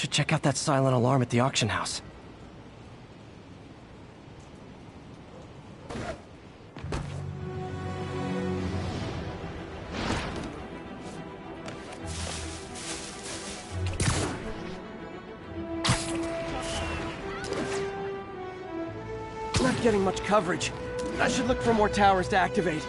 Should check out that silent alarm at the auction house. Not getting much coverage. I should look for more towers to activate.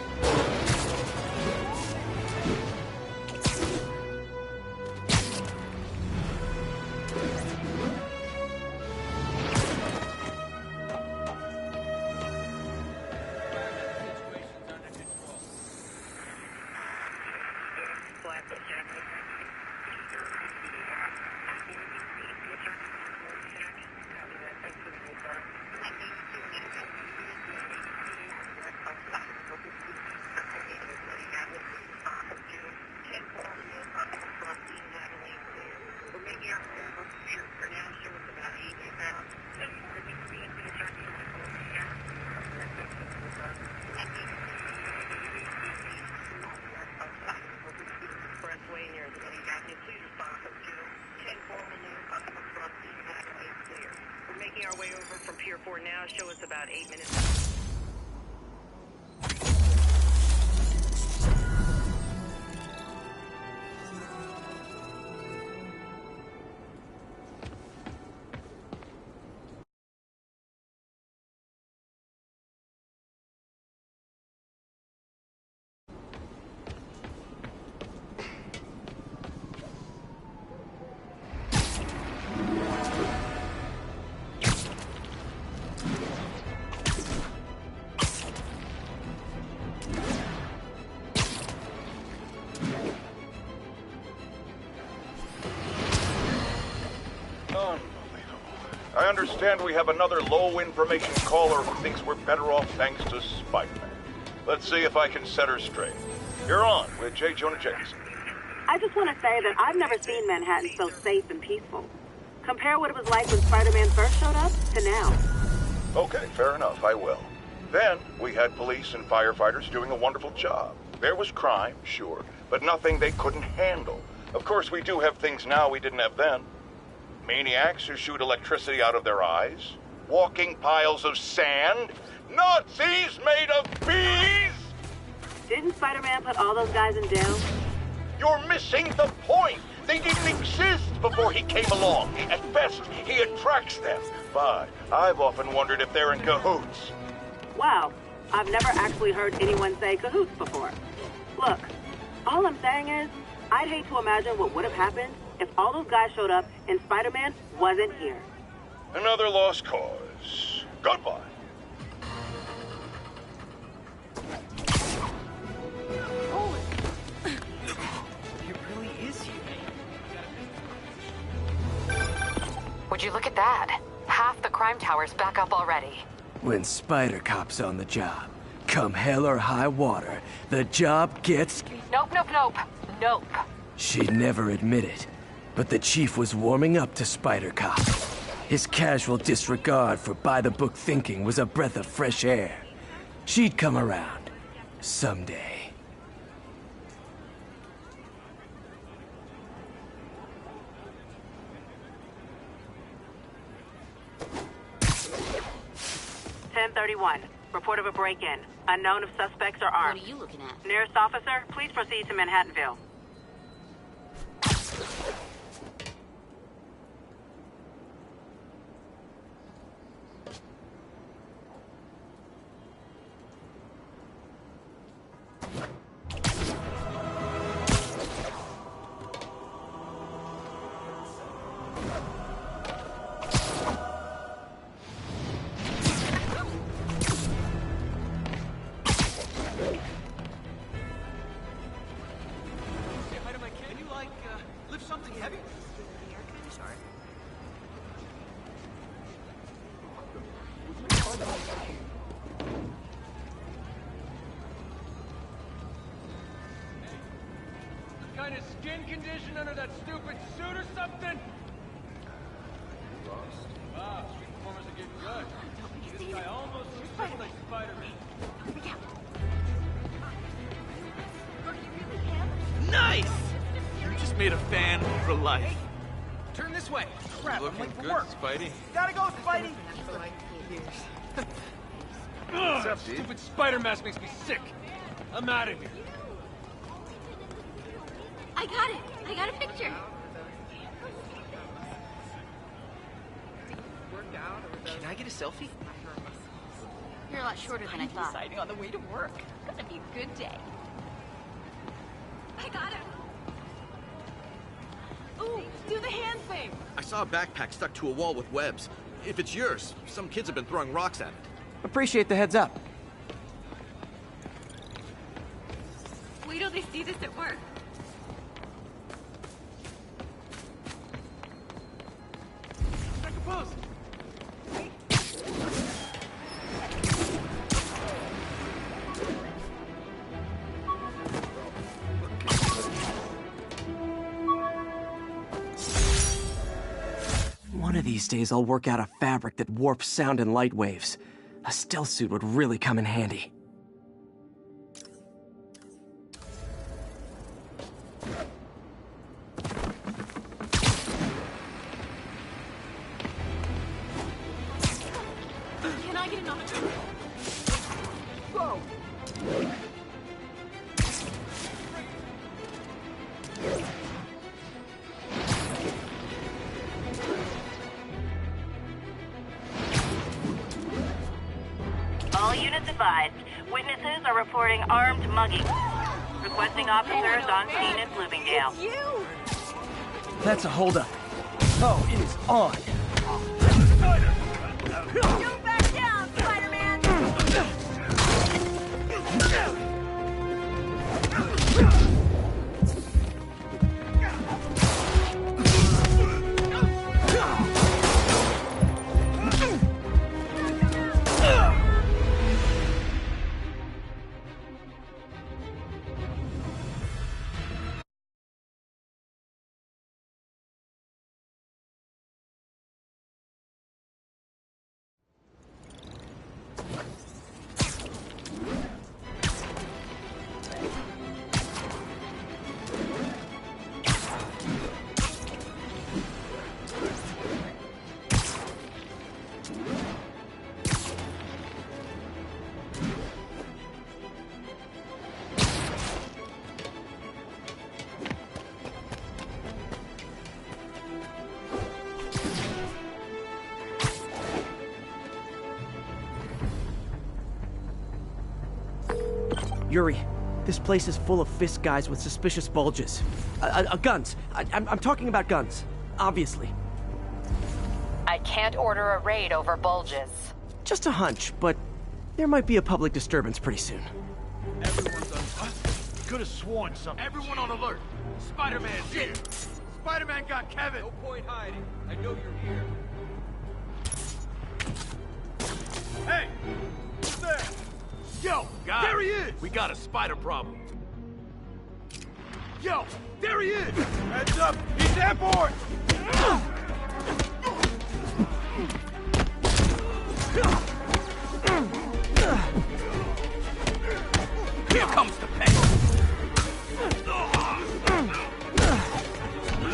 Our way over from Pier 4 now. Show us about 8 minutes. I understand we have another low-information caller who thinks we're better off thanks to Spider-Man. Let's see if I can set her straight. You're on with J. Jonah Jameson. I just want to say that I've never seen Manhattan so safe and peaceful. Compare what it was like when Spider-Man first showed up to now. Okay, fair enough, I will. Then, we had police and firefighters doing a wonderful job. There was crime, sure, but nothing they couldn't handle. Of course, we do have things now we didn't have then. Maniacs who shoot electricity out of their eyes, walking piles of sand, Nazis made of bees! Didn't Spider-Man put all those guys in jail? You're missing the point! They didn't exist before he came along. At best, he attracts them. But I've often wondered if they're in cahoots. Wow, I've never actually heard anyone say cahoots before. Look, all I'm saying is, I'd hate to imagine what would have happened if all those guys showed up and Spider-Man wasn't here. Another lost cause. Goodbye. Holy... It really is you. Would you look at that? Half the crime tower's back up already. When Spider Cop's on the job, come hell or high water, the job gets... Nope, nope, nope. Nope. She'd never admit it, but the chief was warming up to Spider Cop. His casual disregard for by-the-book thinking was a breath of fresh air. She'd come around. Someday. (10:31). Report of a break-in. Unknown if suspects are armed. What are you looking at? Nearest officer, please proceed to Manhattanville. Kind of skin condition under that stupid suit or something? Lost. Wow, street performers are getting good. This guy almost looks just like Spider-Man. Nice! You just made a fan for life. Turn this way. way. Crap, I'm late for work. Spidey. Gotta go, Spidey. What's up, dude? Stupid spider mask makes me sick. I'm out of here. I got it. I got a picture. Can I get a selfie? You're a lot shorter than I thought. Deciding on the way to work. Gonna be a good day. I got him. Ooh, do the hand thing. I saw a backpack stuck to a wall with webs. If it's yours, some kids have been throwing rocks at it. Appreciate the heads up. Wait till they see this at work. Take a pose. One of these days I'll work out a fabric that warps sound and light waves. A stealth suit would really come in handy. Can I get an autograph? Whoa. All units advised. Witnesses are reporting armed mugging. Requesting officers on scene in Bloomingdale. You! That's a holdup. Oh, it is on. Don't back down, Spider-Man! Yuri, this place is full of fist guys with suspicious bulges. Guns. I'm talking about guns. Obviously. I can't order a raid over bulges. Just a hunch, but there might be a public disturbance pretty soon. Everyone's on. Could have sworn something. Everyone on alert. Spider-Man's here. Spider-Man got Kevin. No point hiding. I know you're here. Hey! Who's there? Yo! There he is! We got a spider problem. Yo! There he is! Heads up! He's airborne! Here comes the pain!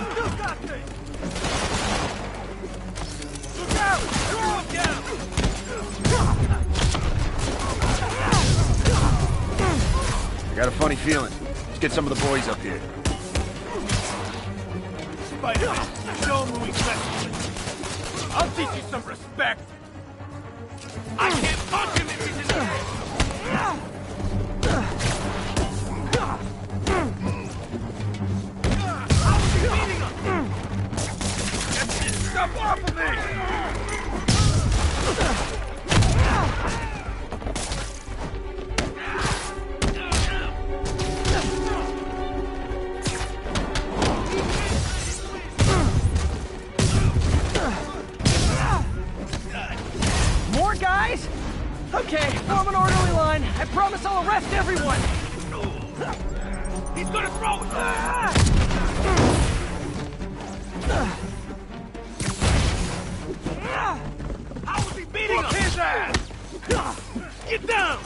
Still got this! Look out! Throw him down! I got a funny feeling. Let's get some of the boys up here. Spider, show him who he's messing with. I'll teach you some respect. I can't punch him if he's in the I'll be beating him! Get this stuff off of me! More guys? Okay, form an orderly line. I promise I'll arrest everyone. He's gonna throw it! How was he beating him? His ass! Get down!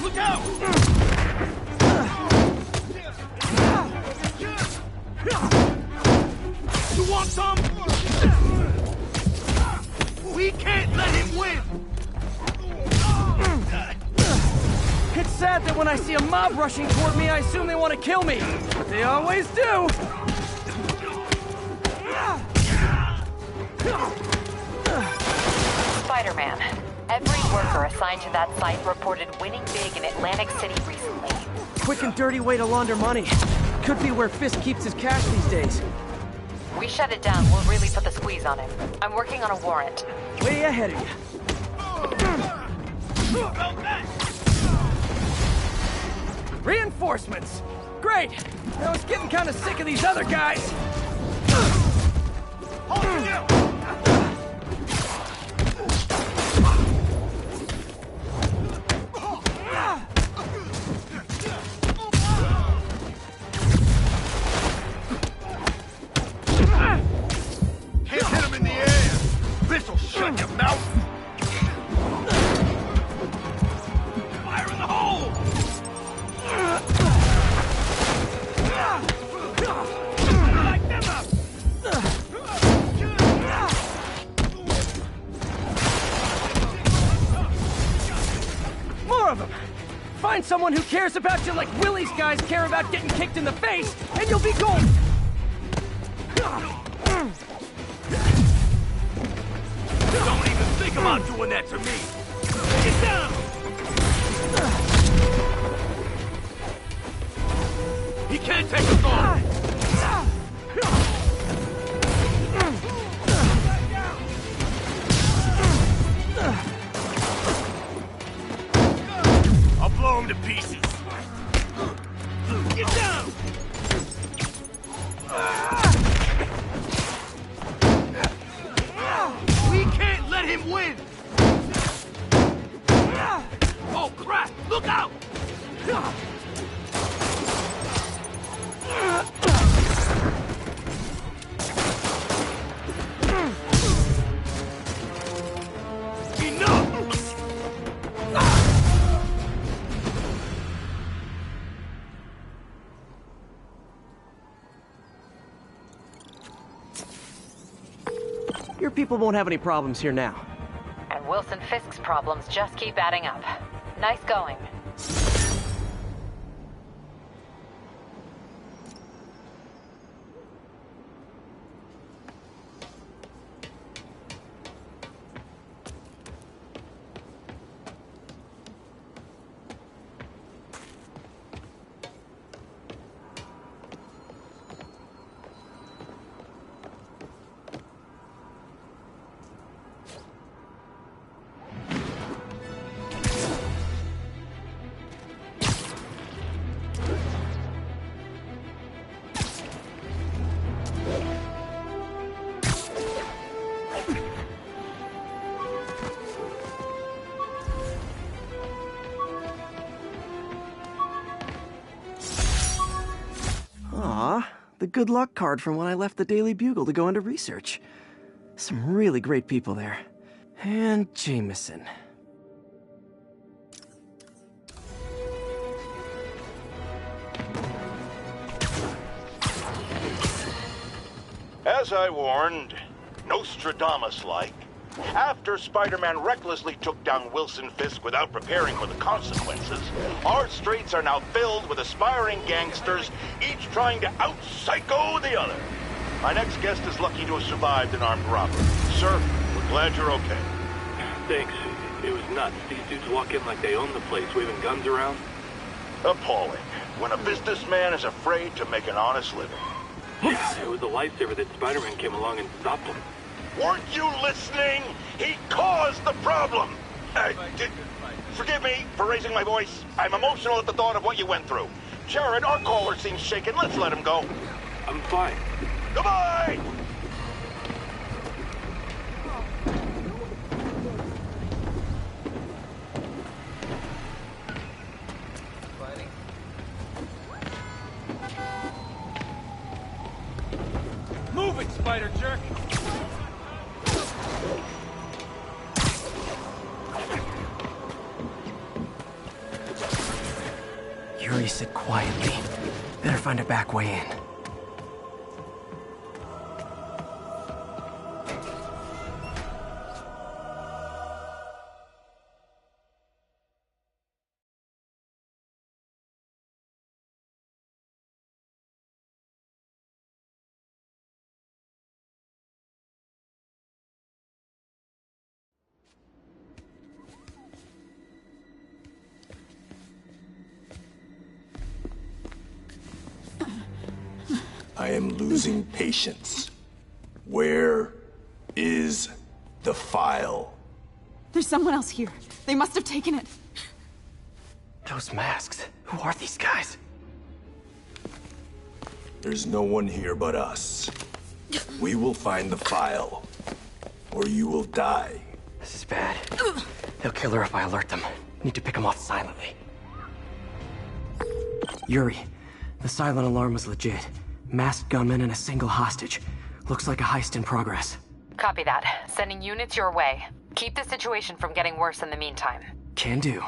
Look out! You want some? We can't let him win! It's sad that when I see a mob rushing toward me, I assume they want to kill me. But they always do! Spider-Man. Every worker assigned to that site reported winning big in Atlantic City recently. Quick and dirty way to launder money. Could be where Fisk keeps his cash these days. We shut it down, we'll really put the squeeze on him. I'm working on a warrant. Way ahead of you. Reinforcements! Great! I was getting kind of sick of these other guys. Hold still! Can't hit him in the air! This'll shut your mouth! Fire in the hole! Light them up! More of them! Find someone who cares about you like Willie's guys care about getting kicked in the face, and you'll be golden! Don't even think about doing that to me! Get down! He can't take us on! I'll blow him to pieces! Get down! We can't let him win! Oh crap! Look out! Your people won't have any problems here now. And Wilson Fisk's problems just keep adding up. Nice going. The good luck card from when I left the Daily Bugle to go into research. Some really great people there. And Jameson. As I warned, Nostradamus-like, after Spider-Man recklessly took down Wilson Fisk without preparing for the consequences, our streets are now filled with aspiring gangsters, each trying to out-psycho the other. My next guest is lucky to have survived an armed robbery. Sir, we're glad you're okay. Thanks. It was nuts. These dudes walk in like they own the place, waving guns around. Appalling. When a businessman is afraid to make an honest living. Yeah, it was a lifesaver that Spider-Man came along and stopped him. Weren't you listening? He caused the problem! Forgive me for raising my voice. I'm emotional at the thought of what you went through. Jared, our caller seems shaken. Let's let him go. I'm fine. Goodbye! Move it, spider jerk! Better find a back way in. I am losing patience. Where is the file? There's someone else here. They must have taken it. Those masks. Who are these guys? There's no one here but us. We will find the file, or you will die. This is bad. They'll kill her if I alert them. Need to pick them off silently. Yuri, the silent alarm was legit. Masked gunmen and a single hostage. Looks like a heist in progress. Copy that. Sending units your way. Keep the situation from getting worse in the meantime. Can do.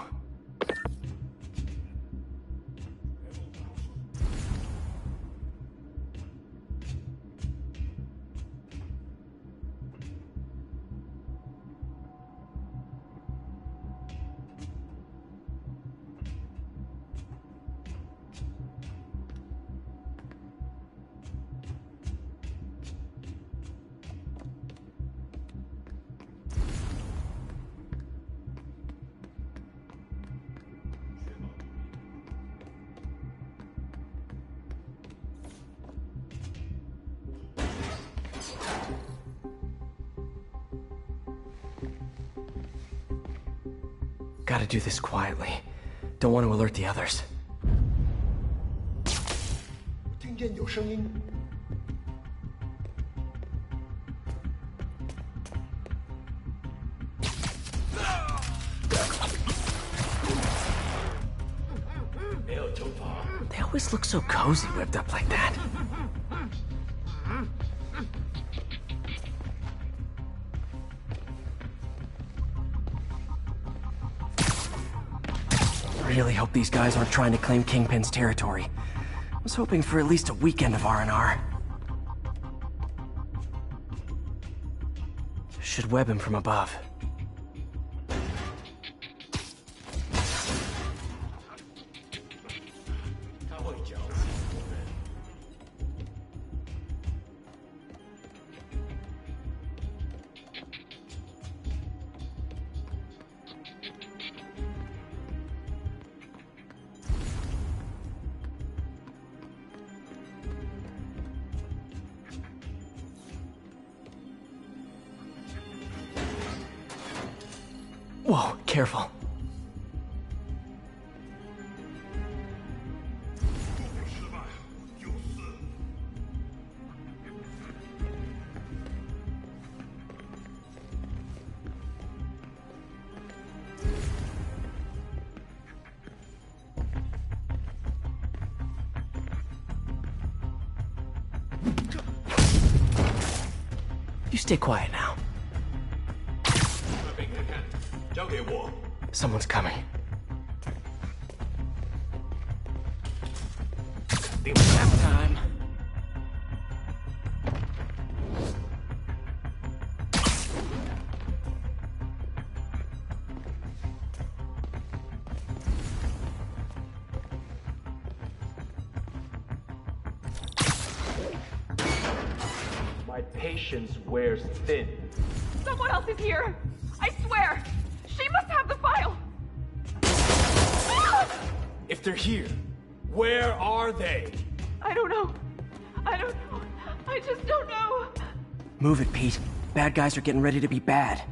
Gotta do this quietly. Don't want to alert the others. 听见有声音。They always look so cozy whipped up like that. Really hope these guys aren't trying to claim Kingpin's territory. I was hoping for at least a weekend of R&R. Should web him from above. Whoa, careful. You stay quiet now. Someone's coming. Nap time. My patience wears thin. Someone else is here. I swear. She must have the file. If they're here, where are they? I don't know. I just don't know. Move it, Pete. Bad guys are getting ready to be bad.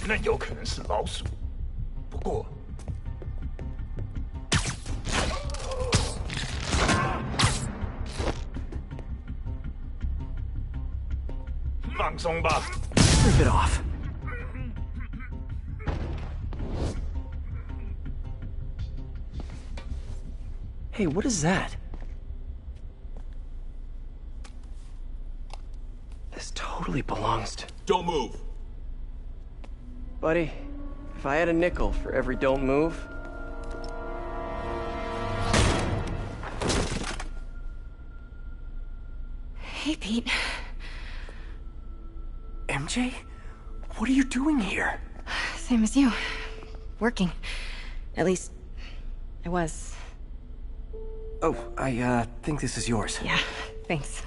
那有可能是老鼠，不过放松吧。Rip it off. Hey, what is that? This totally belongs to... Don't move. Buddy, if I had a nickel for every don't move... Hey, Pete. MJ? What are you doing here? Same as you. Working. At least, I was. Oh, I think this is yours. Yeah, thanks.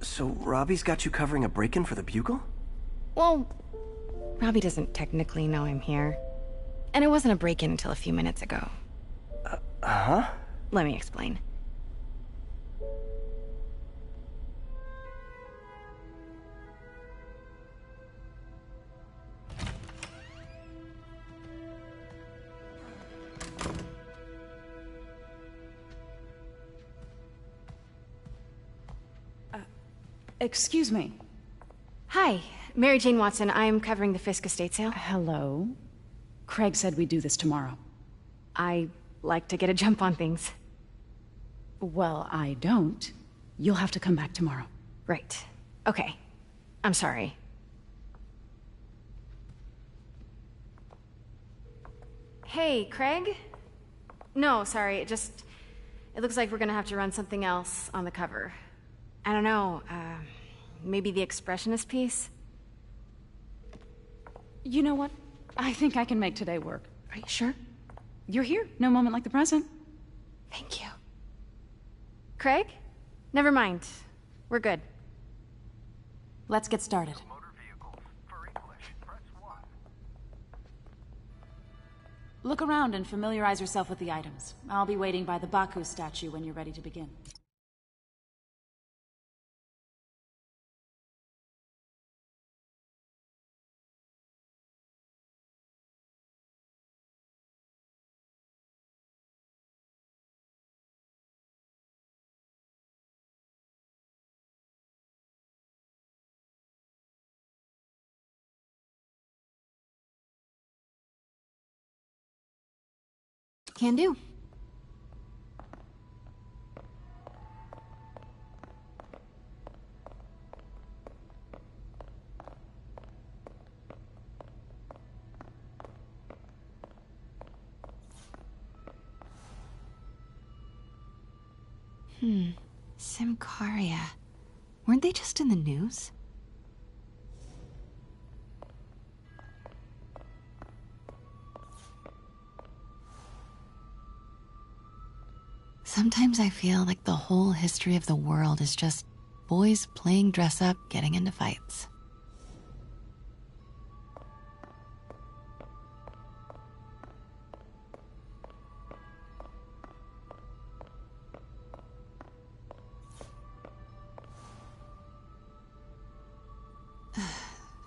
So, Robbie's got you covering a break-in for the Bugle? Well, Robbie doesn't technically know I'm here. And it wasn't a break-in until a few minutes ago. Huh? Let me explain. Excuse me. Hi, Mary Jane Watson. I'm covering the Fisk estate sale. Hello. Craig said we'd do this tomorrow. I like to get a jump on things. Well, I don't. You'll have to come back tomorrow. Right. Okay. I'm sorry. Hey, Craig? No, sorry, it looks like we're gonna have to run something else on the cover. I don't know, maybe the expressionist piece? You know what? I think I can make today work. Are you sure? You're here. No moment like the present. Thank you. Craig? Never mind. We're good. Let's get started. Look around and familiarize yourself with the items. I'll be waiting by the Baku statue when you're ready to begin. Can do. Simcaria. Weren't they just in the news? Sometimes I feel like the whole history of the world is just boys playing dress up, getting into fights.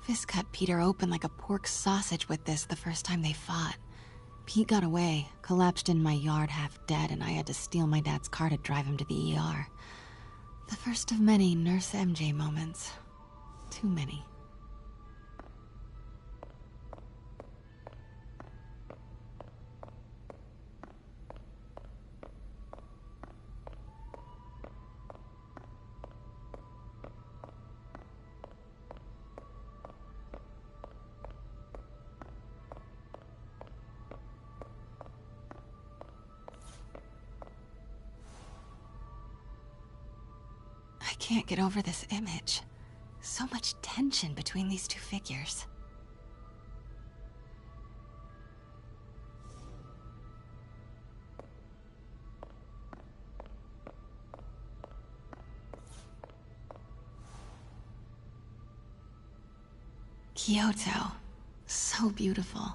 Fisk cut Peter open like a pork sausage with this the first time they fought. Pete got away, collapsed in my yard half dead, and I had to steal my dad's car to drive him to the ER. The first of many Nurse MJ moments. Too many. I can't get over this image. So much tension between these two figures. Kyoto. So beautiful.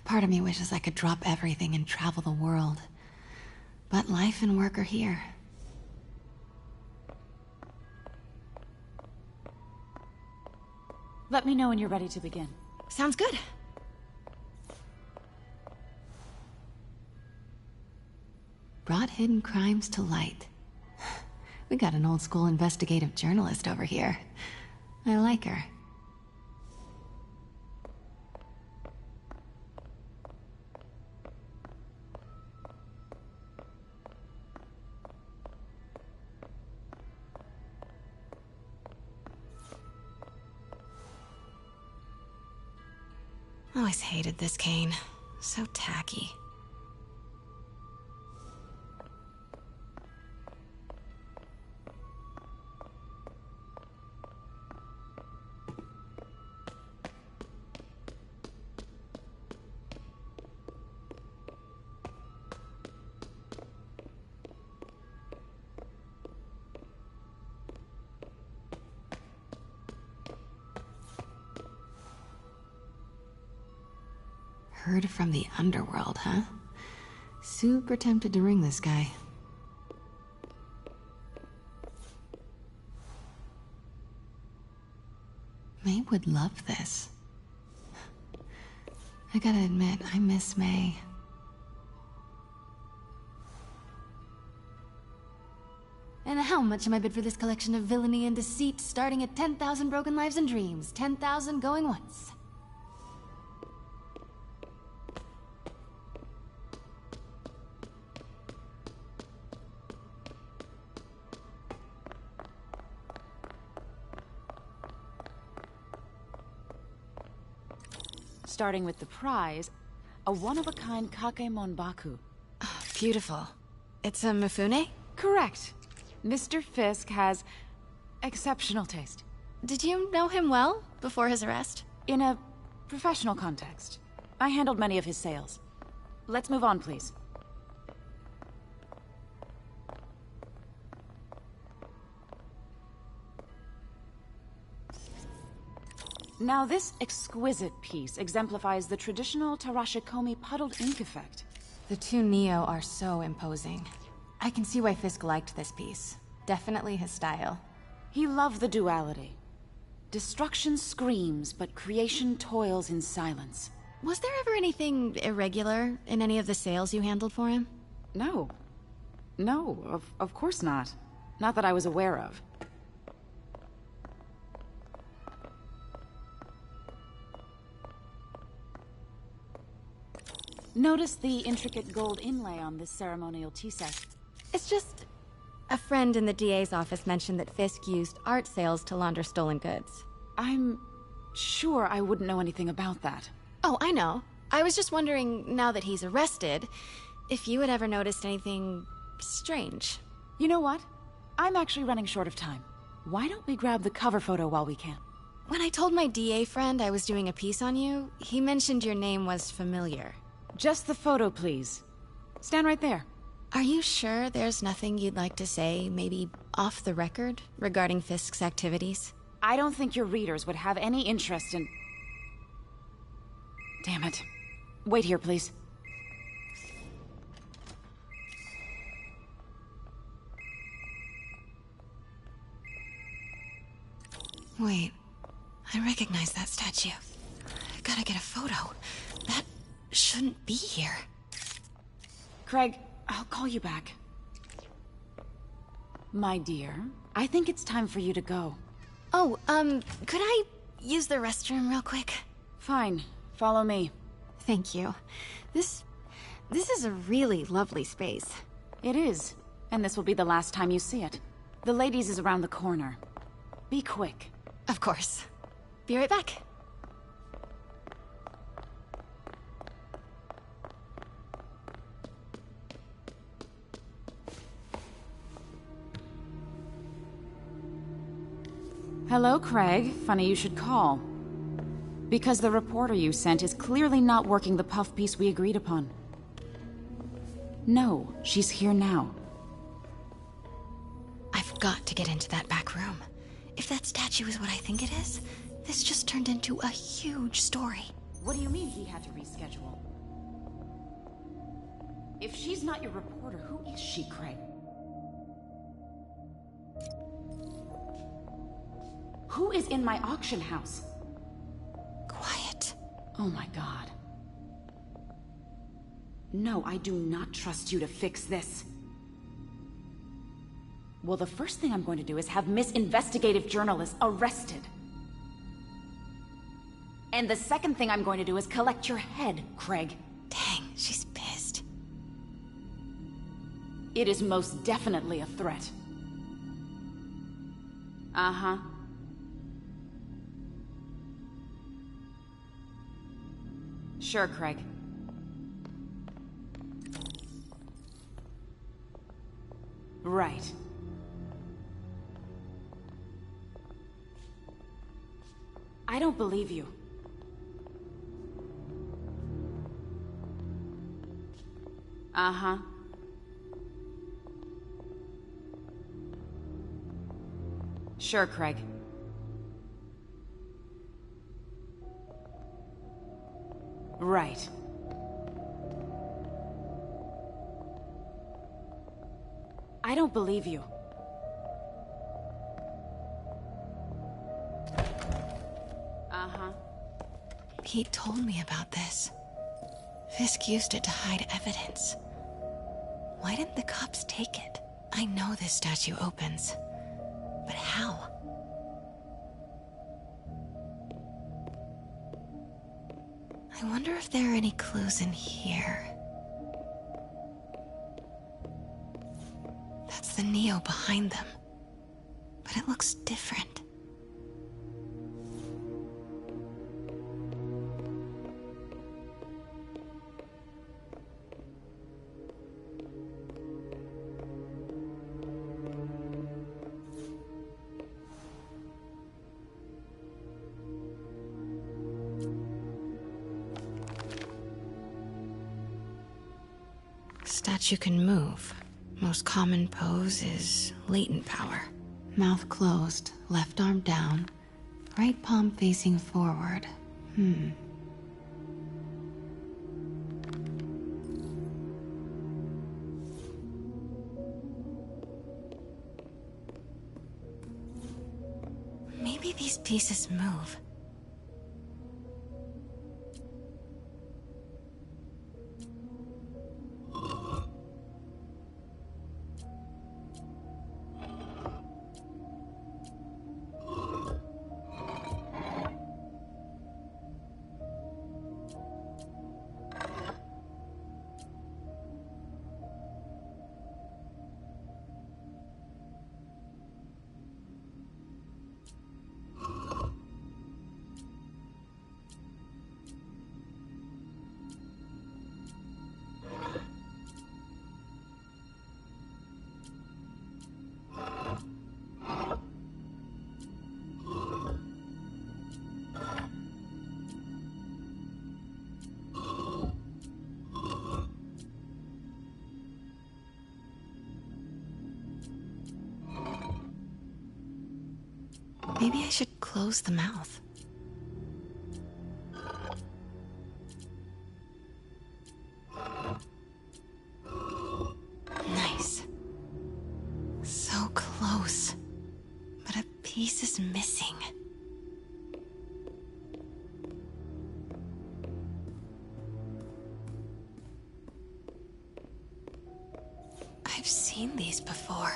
Part of me wishes I could drop everything and travel the world. But life and work are here. Let me know when you're ready to begin. Sounds good. Brought hidden crimes to light. We got an old school investigative journalist over here. I like her. Always hated this cane. So tacky. Heard from the underworld, huh? Super tempted to ring this guy. May would love this. I gotta admit, I miss May. And how much am I bid for this collection of villainy and deceit, starting at 10,000 broken lives and dreams, 10,000 going once? Starting with the prize, a one-of-a-kind Kakemon Baku. Oh, beautiful. It's a Mifune? Correct. Mr. Fisk has exceptional taste. Did you know him well before his arrest? In a professional context. I handled many of his sales. Let's move on, please. Now, this exquisite piece exemplifies the traditional Tarashikomi puddled ink effect. The two Neo are so imposing. I can see why Fisk liked this piece. Definitely his style. He loved the duality. Destruction screams, but creation toils in silence. Was there ever anything irregular in any of the sales you handled for him? No. No, of course not. Not that I was aware of. Notice the intricate gold inlay on this ceremonial tea set. It's just... a friend in the DA's office mentioned that Fisk used art sales to launder stolen goods. I'm sure I wouldn't know anything about that. Oh, I know. I was just wondering, now that he's arrested, if you had ever noticed anything strange. You know what? I'm actually running short of time. Why don't we grab the cover photo while we can? When I told my DA friend I was doing a piece on you, he mentioned your name was familiar. Just the photo, please. Stand right there. Are you sure there's nothing you'd like to say, maybe off the record, regarding Fisk's activities? I don't think your readers would have any interest in... Damn it. Wait here, please. Wait. I recognize that statue. I gotta get a photo. That shouldn't be here. Craig, I'll call you back. My dear, I think it's time for you to go. Oh, could I use the restroom real quick? Fine. Follow me. Thank you. This is a really lovely space. It is. And this will be the last time you see it. The ladies is around the corner. Be quick. Of course. Be right back. Hello, Craig. Funny you should call. Because the reporter you sent is clearly not working the puff piece we agreed upon. No, she's here now. I've got to get into that back room. If that statue is what I think it is, this just turned into a huge story. What do you mean he had to reschedule? If she's not your reporter, who is she, Craig? Who is in my auction house? Quiet. Oh my god. No, I do not trust you to fix this. Well, the first thing I'm going to do is have Miss Investigative Journalist arrested. And the second thing I'm going to do is collect your head, Craig. Dang, she's pissed. It is most definitely a threat. Uh-huh. Sure, Craig. Right. I don't believe you. Uh-huh. Sure, Craig. Right. I don't believe you. Uh-huh. Pete told me about this. Fisk used it to hide evidence. Why didn't the cops take it? I know this statue opens. But how? I wonder if there are any clues in here. That's the Neo behind them. But it looks different. Statue can move. Most common pose is latent power. Mouth closed, left arm down, right palm facing forward. Maybe these pieces move. Maybe I should close the mouth. Nice. So close. But a piece is missing. I've seen these before.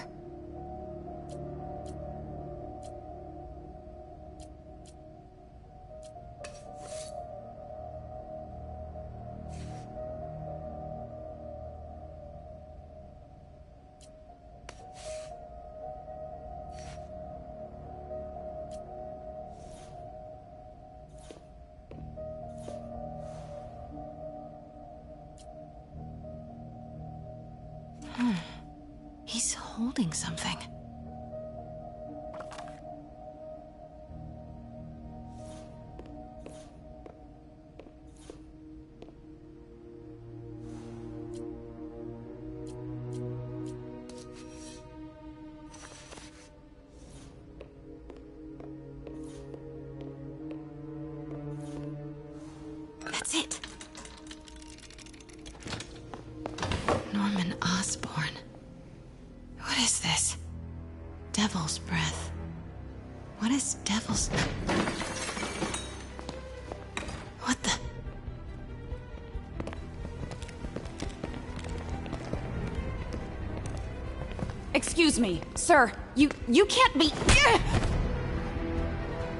He's holding something. That's it. Norman Osborn. What is this? Devil's breath. What is devil's... What the... Excuse me, sir. You can't be...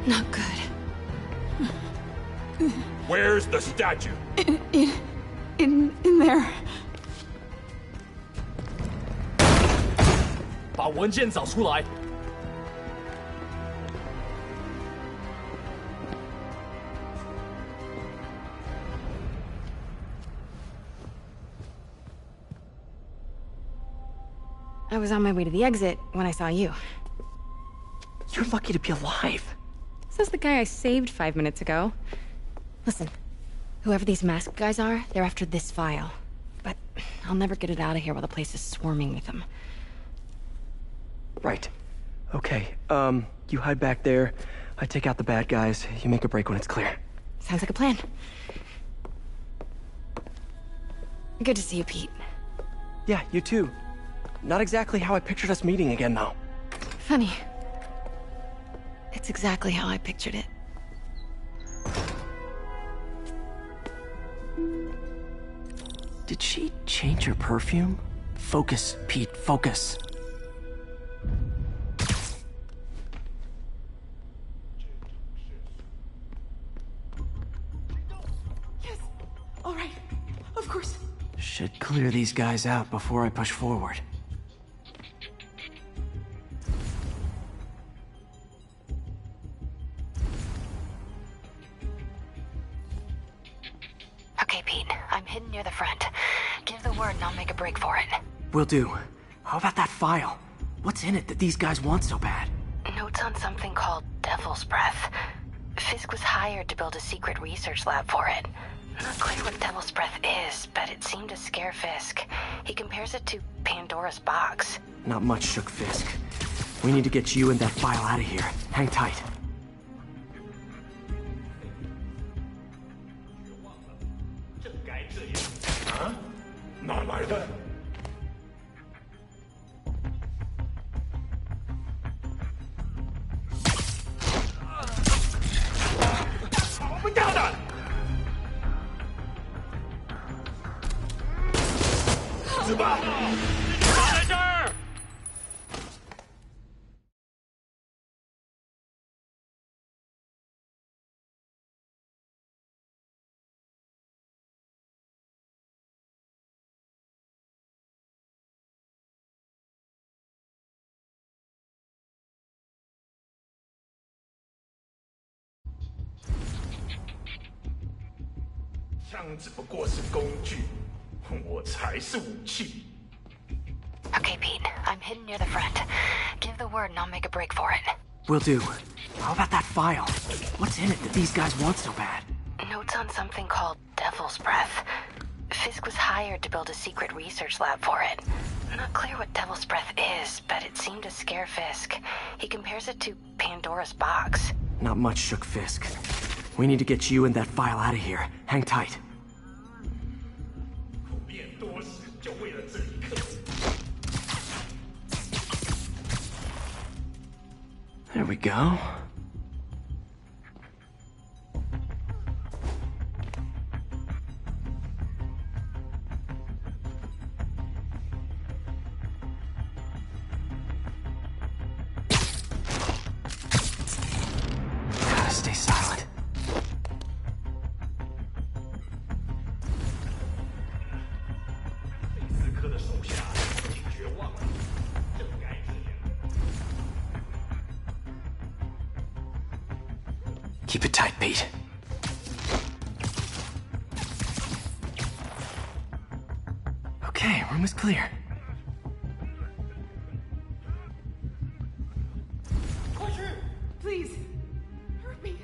Not good. Where's the statue? In there. 把文件找出来。I was on my way to the exit when I saw you. You're lucky to be alive. Says the guy I saved 5 minutes ago. Listen, whoever these masked guys are, they're after this file. But I'll never get it out of here while the place is swarming with them. Right. Okay, you hide back there. I take out the bad guys. You make a break when it's clear. Sounds like a plan. Good to see you, Pete. Yeah, you too. Not exactly how I pictured us meeting again, though. Funny. It's exactly how I pictured it. Did she change her perfume? Focus, Pete, focus. Yes. All right. Of course. Should clear these guys out before I push forward. Okay, Pete. I'm hidden near the front. Give the word and I'll make a break for it. Will do. How about that file? What's in it that these guys want so bad? Notes on something called Devil's Breath. Fisk was hired to build a secret research lab for it. Not clear what Devil's Breath is, but it seemed to scare Fisk. He compares it to Pandora's box. Not much shook Fisk. We need to get you and that file out of here. Hang tight. Huh? 哪来的？逃不掉的！死吧！打在这儿！枪只不过是工具，我才是武器。 Okay, Pete. I'm hidden near the front. Give the word and I'll make a break for it. Will do. How about that file? What's in it that these guys want so bad? Notes on something called Devil's Breath. Fisk was hired to build a secret research lab for it. Not clear what Devil's Breath is, but it seemed to scare Fisk. He compares it to Pandora's box. Not much shook Fisk. We need to get you and that file out of here. Hang tight. 苦练多时，就为了这一刻。 There we go. Gotta stay silent. Keep it tight, Pete. Okay, room is clear. Please. Hurt me.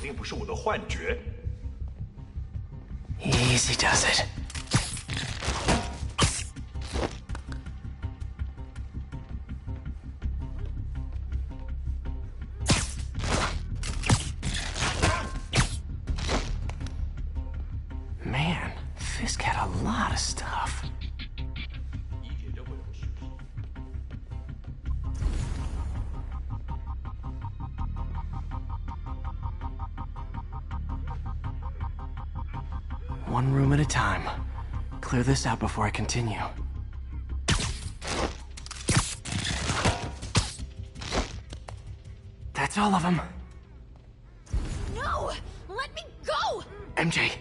定不是我的幻觉。Easy does it. Man, Fisk had a lot of stuff. One room at a time. Clear this out before I continue. That's all of them. No! Let me go! MJ.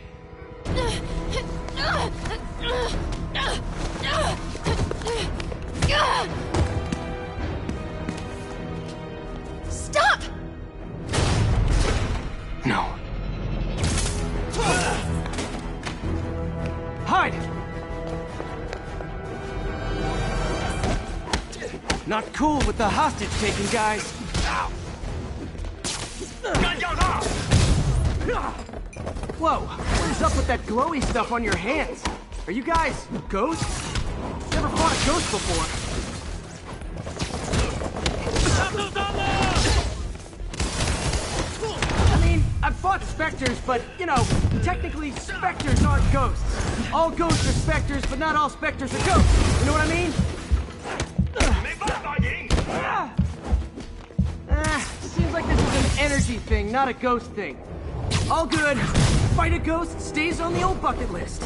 Stop! No. Hide! Not cool with the hostage taking, guys. Whoa, what is up with that glowy stuff on your hands? Are you guys ghosts? Never fought a ghost before. I mean, I've fought specters, but, you know, technically specters aren't ghosts. All ghosts are specters, but not all specters are ghosts. You know what I mean? Seems like this is an energy thing, not a ghost thing. All good. Fight a ghost stays on the old bucket list.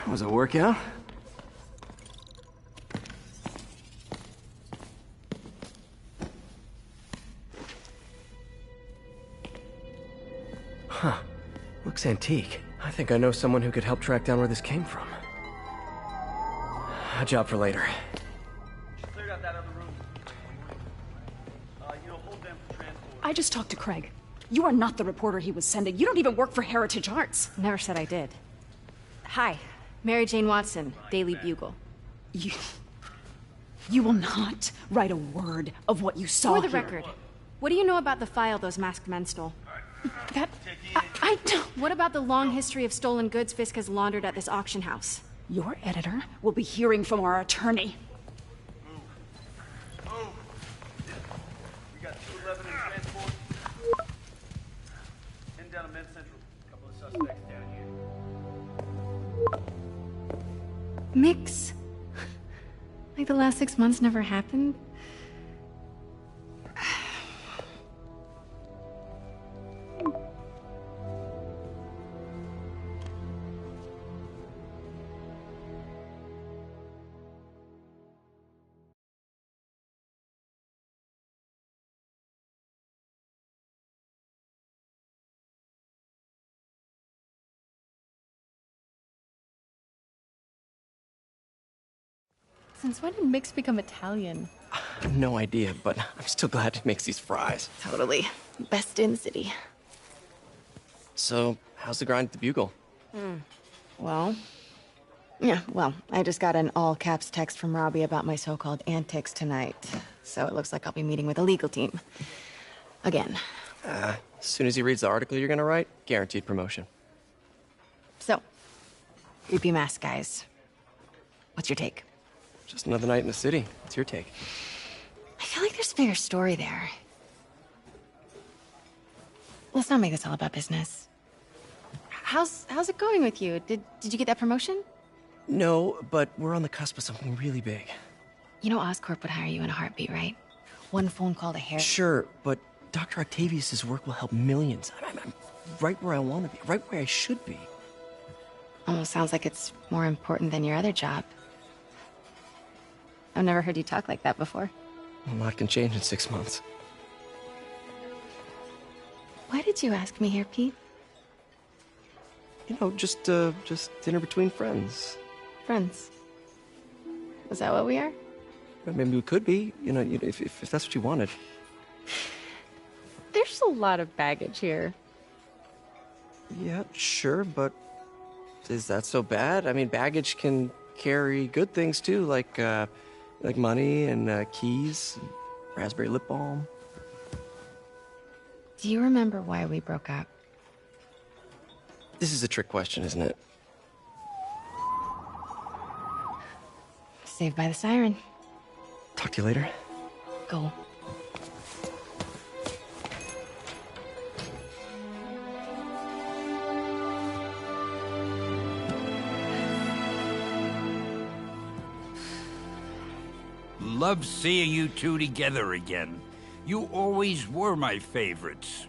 Was it a workout? Huh. Looks antique. I think I know someone who could help track down where this came from. A job for later. Cleared out that other room. Hold them for transport. I just talked to Craig. You are not the reporter he was sending. You don't even work for Heritage Arts. Never said I did. Hi, Mary Jane Watson, Daily Bugle. You will not write a word of what you saw For the here. record, what do you know about the file those masked men stole? I don't... What about the long history of stolen goods Fisk has laundered at this auction house? Your editor will be hearing from our attorney. We got 211 in transport. Heading down to Men's Central. A couple of suspects down here. Mix? Like the last 6 months never happened? Since when did Mix become Italian? No idea, but I'm still glad he makes these fries. Totally. Best in the city. So, how's the grind at the Bugle? Well, I just got an all-caps text from Robbie about my so-called antics tonight. so it looks like I'll be meeting with a legal team. Again. As soon as he reads the article you're gonna write, guaranteed promotion. So, creepy mask guys. What's your take? Just another night in the city. What's your take? I feel like there's a bigger story there. Let's not make this all about business. How's it going with you? Did you get that promotion? No, but we're on the cusp of something really big. You know Oscorp would hire you in a heartbeat, right? One phone call to Harry. Sure, but Dr. Octavius's work will help millions. I'm right where I want to be, right where I should be. Almost sounds like it's more important than your other job. I've never heard you talk like that before. A lot can change in 6 months. Why did you ask me here, Pete? You know, just dinner between friends. Friends. Is that what we are? Maybe we could be, if that's what you wanted. There's a lot of baggage here. Yeah, sure, but is that so bad? I mean, baggage can carry good things too, like money and keys, and raspberry lip balm. Do you remember why we broke up? This is a trick question, isn't it? Saved by the siren. Talk to you later. Go. Love seeing you two together again. You always were my favorites.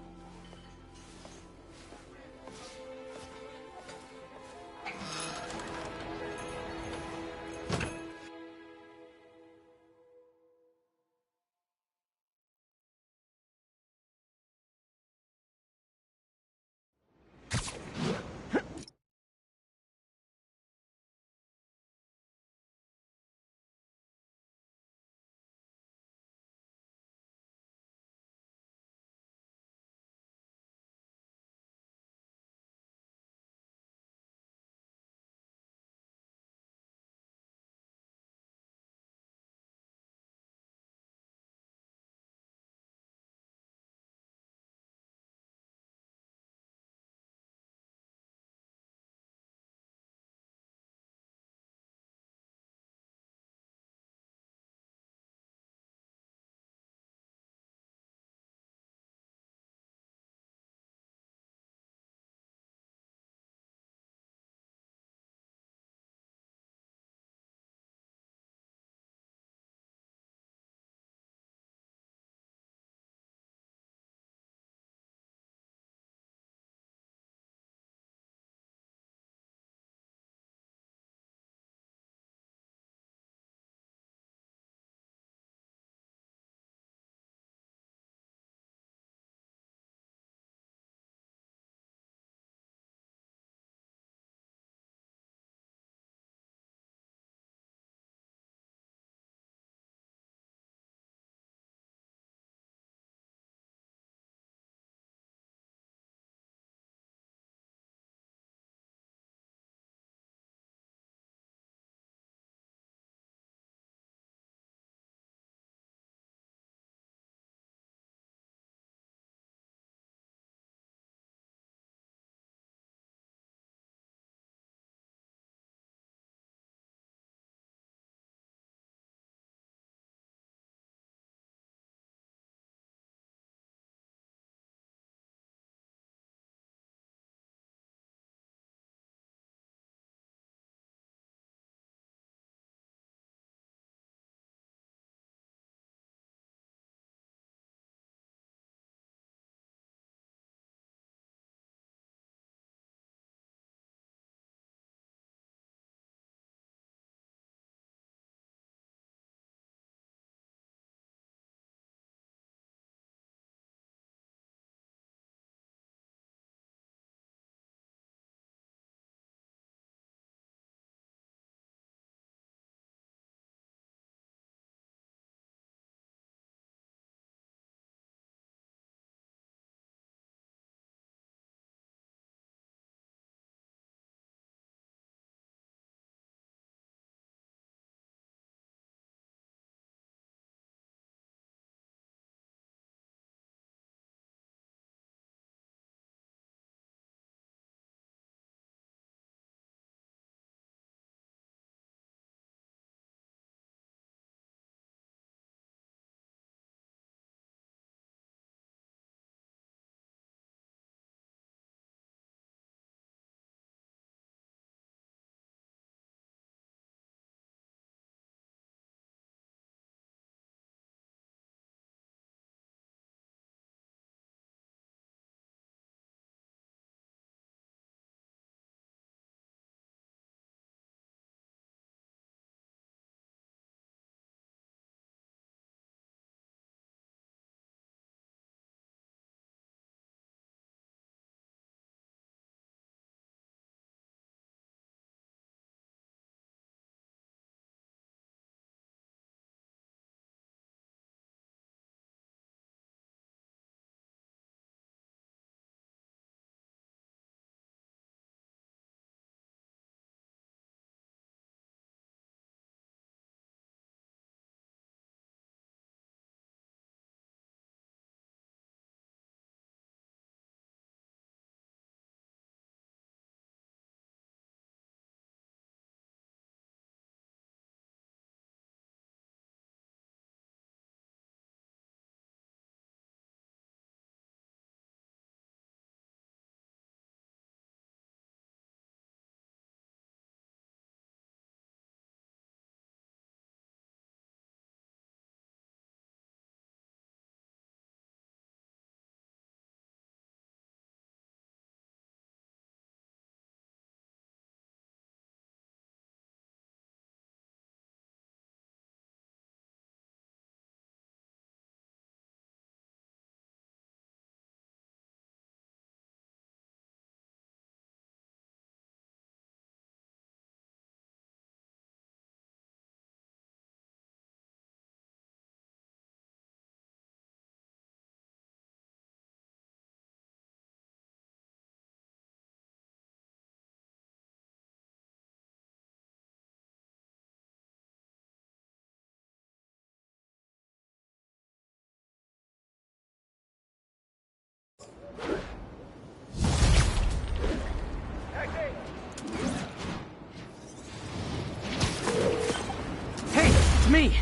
me!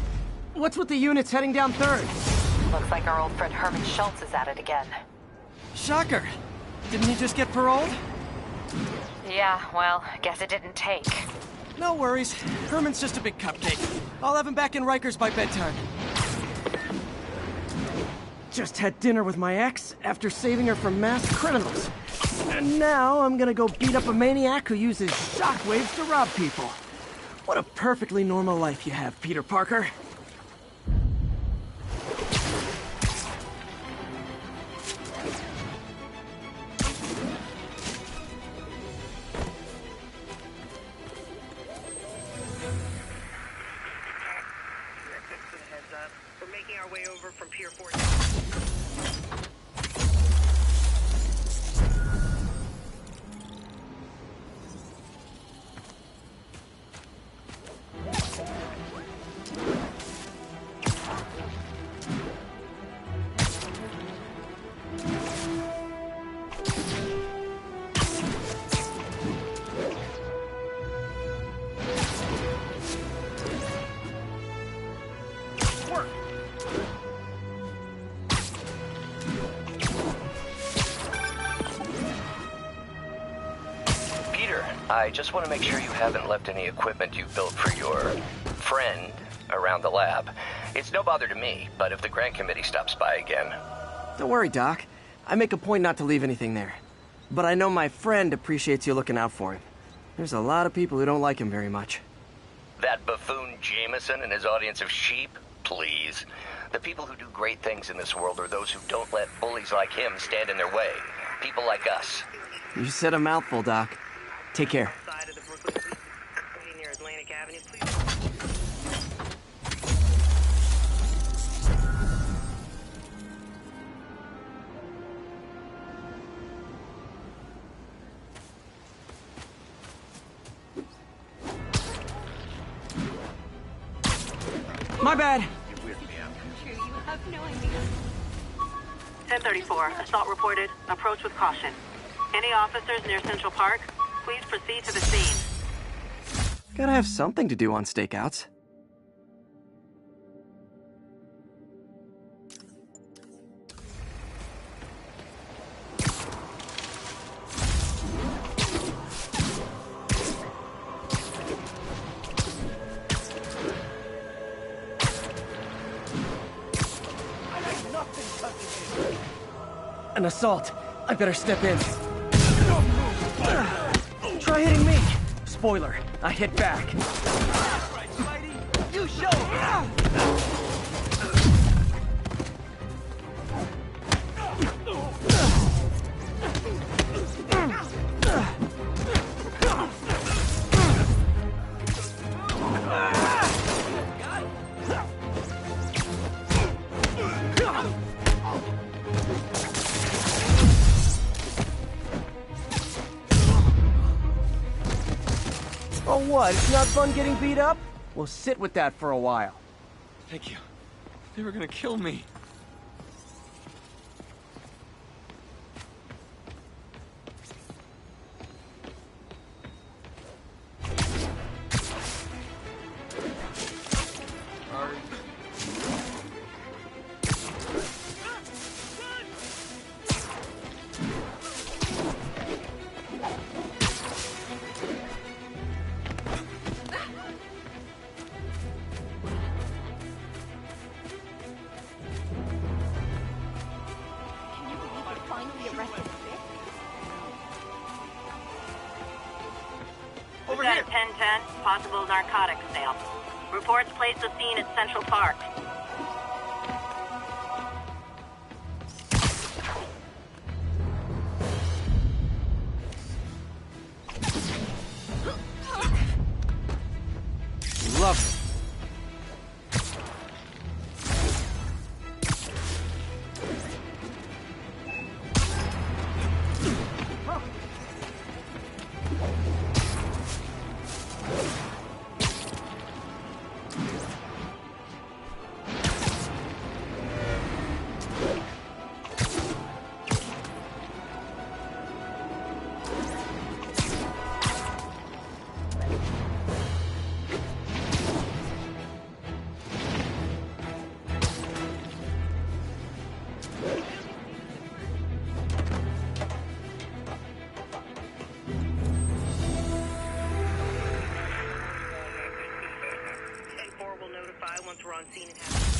What's with the units heading down 3rd? Looks like our old friend Herman Schultz is at it again. Shocker! Didn't he just get paroled? Yeah, well, guess it didn't take. No worries. Herman's just a big cupcake. I'll have him back in Rikers by bedtime. Just had dinner with my ex after saving her from mass criminals. And now I'm gonna go beat up a maniac who uses shockwaves to rob people. What a perfectly normal life you have, Peter Parker. We're making our way over from Pier 4. I just want to make sure you haven't left any equipment you've built for your friend around the lab. It's no bother to me, but if the grant committee stops by again... Don't worry, Doc. I make a point not to leave anything there. But I know my friend appreciates you looking out for him. There's a lot of people who don't like him very much. That buffoon Jameson and his audience of sheep? Please. The people who do great things in this world are those who don't let bullies like him stand in their way. People like us. You said a mouthful, Doc. Take care. Near Atlantic Avenue, please. My bad. You have no idea. 1034, assault reported. Approach with caution. Any officers near Central Park? Please proceed to the scene. Gotta have something to do on stakeouts. An assault. I better step in. Try hitting me. Spoiler, I hit back. Right, Spidey, you show him. Oh, what? It's not fun getting beat up? Well, sit with that for a while. Thank you. They were gonna kill me. Over here. 1010, possible narcotics sale. Reports place the scene at Central Park. Love will notify once we're on scene and have...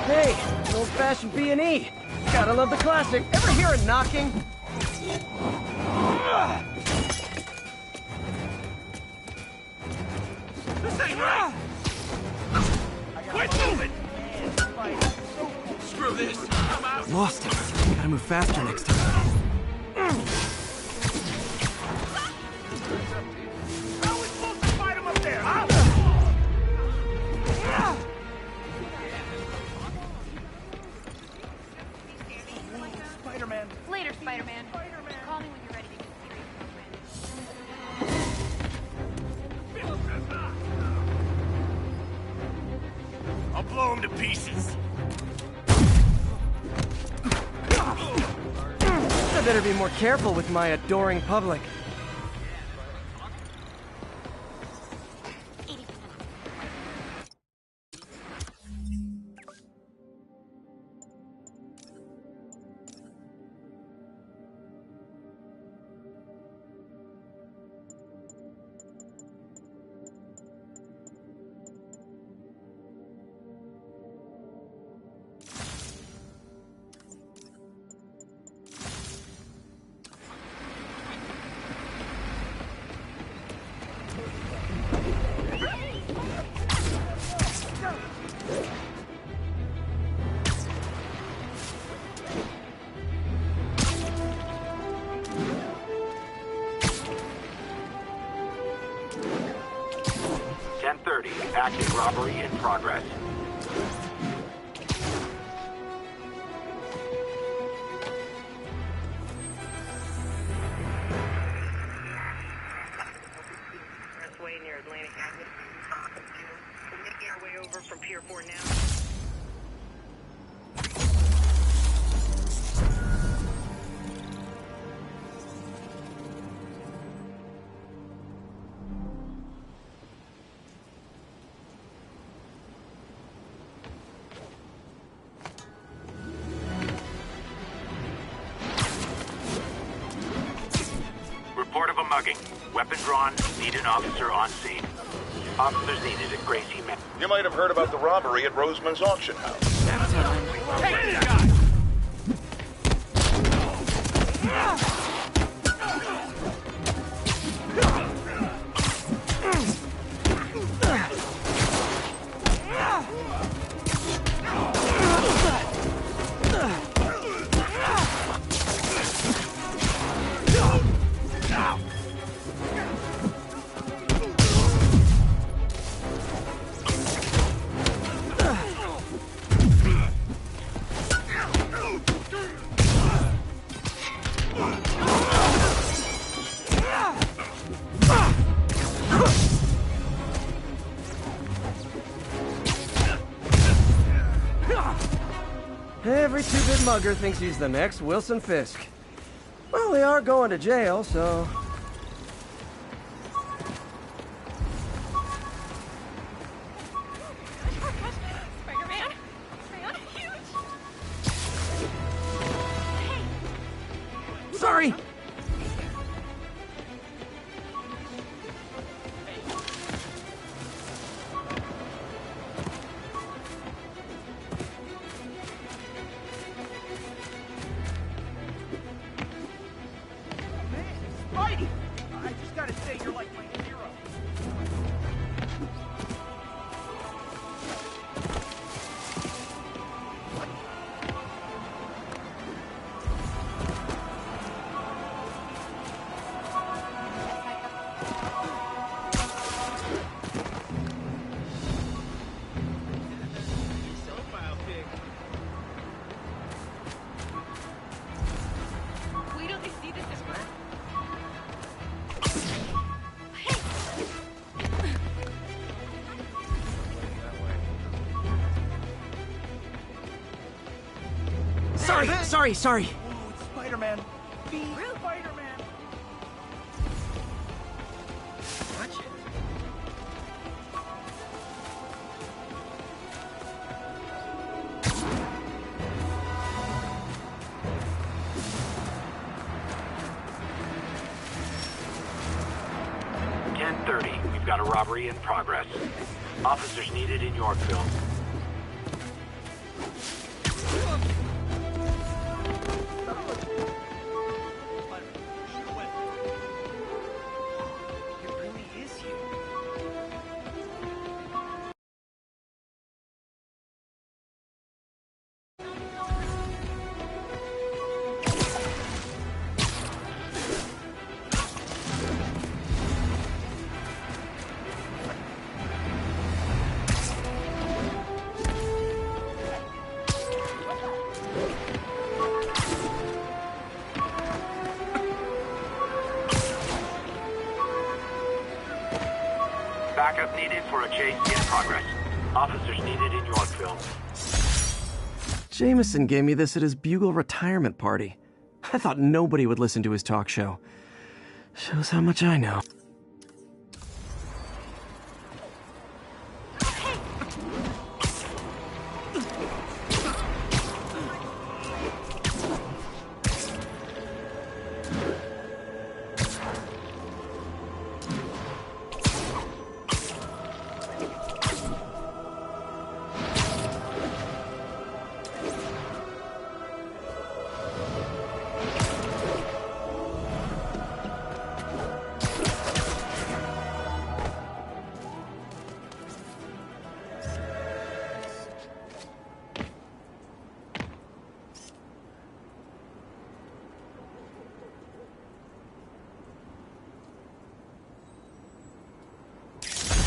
Hey, an old-fashioned B&E. Gotta love the classic. Ever hear a knocking? This ain't right! Quit moving! Screw this! I'm out! Lost him. Gotta move faster next time. How are we supposed to fight him up there, huh? Spider-Man. Later, Spider-Man. Call me when you're ready to get serious. I'll blow him to pieces. I better be more careful with my adoring public. Active robbery in progress. Expressway near Atlantic Avenue. We're making our way over from Pier 4 now. Report of a mugging. Weapon drawn. Need an officer on scene. Officers needed at Gracie Manor. You might have heard about the robbery at Roseman's auction house. Hey, this guy! Every two-bit mugger thinks he's the next Wilson Fisk. Well, they are going to jail, so... Spider-Man! Spider-Man, huge! Sorry! Spidey! I just gotta say, you're like my hero. Wait till they see this as well. Sorry! Spider-Man. Be Spider-Man. Watch it. We've got a robbery in progress. Officers needed in Yorkville. Backup needed for a chase in progress. Officers needed in Yorkville. Jameson gave me this at his Bugle retirement party. I thought nobody would listen to his talk show. Shows how much I know.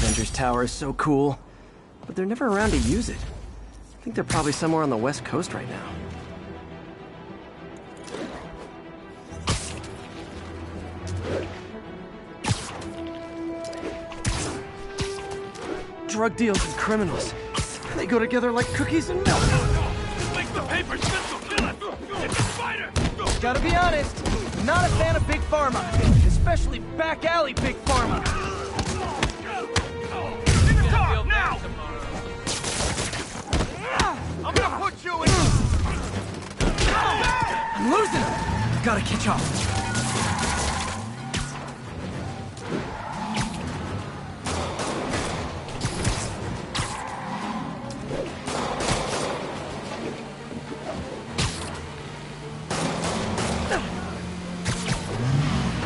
Avengers Tower is so cool, but they're never around to use it. I think they're probably somewhere on the West Coast right now. Drug deals and criminals. They go together like cookies and milk. Make the papers kill it! It's a spider! Gotta be honest, not a fan of Big Pharma, especially back alley Big Pharma. Talk now! I'm gonna put you in. I'm losing him. Gotta catch up.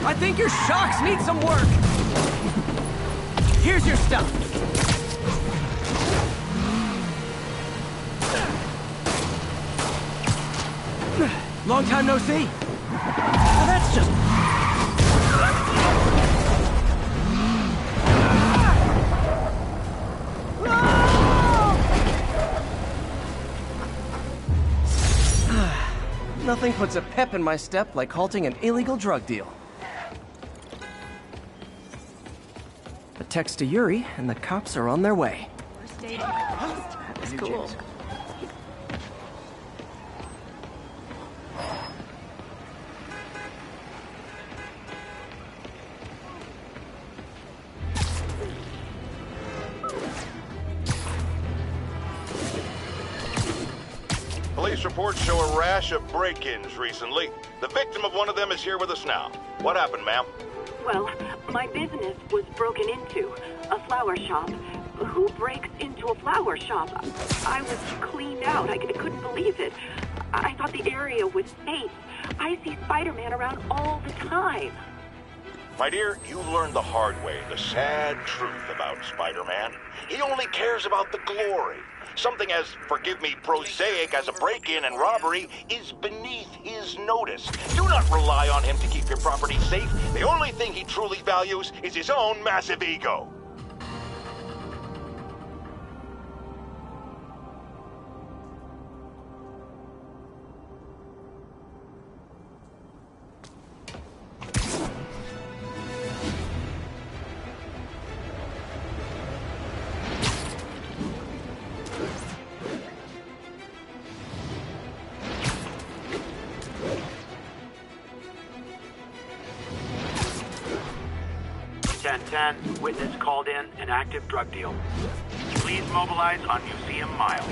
I think your shocks need some work. Here's your stuff. Long time no see. Well, that's just... Nothing puts a pep in my step like halting an illegal drug deal. A text to Yuri, and the cops are on their way. That's cool. Police reports show a rash of break-ins recently. The victim of one of them is here with us now. What happened, ma'am? Well, my business was broken into. A flower shop. Who breaks into a flower shop? I was cleaned out. I couldn't believe it. I thought the area was safe. I see Spider-Man around all the time. My dear, you learned the hard way the sad truth about Spider-Man. He only cares about the glory. Something as, forgive me, prosaic as a break-in and robbery is beneath his notice. Do not rely on him to keep your property safe. The only thing he truly values is his own massive ego. 10, witness called in an active drug deal. Please mobilize on Museum Mile.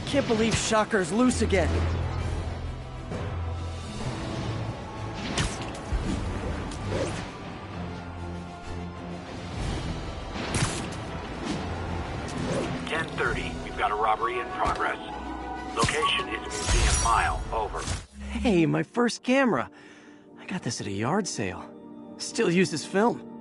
Can't believe Shocker's loose again. We've got a robbery in progress. Location is Museum Mile. Over. Hey, my first camera. I got this at a yard sale. Still uses film.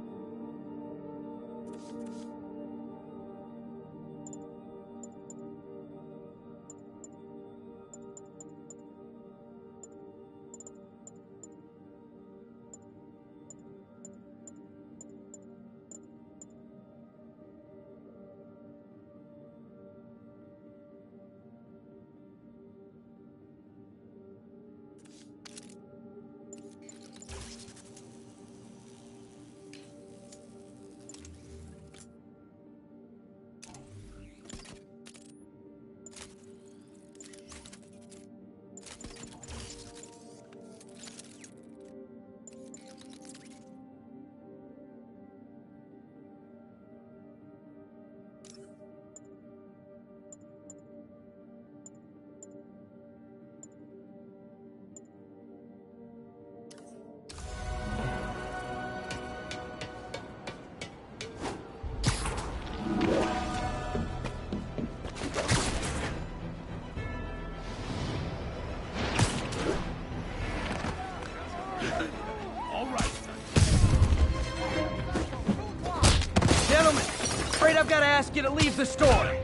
I've got to ask you to leave the store.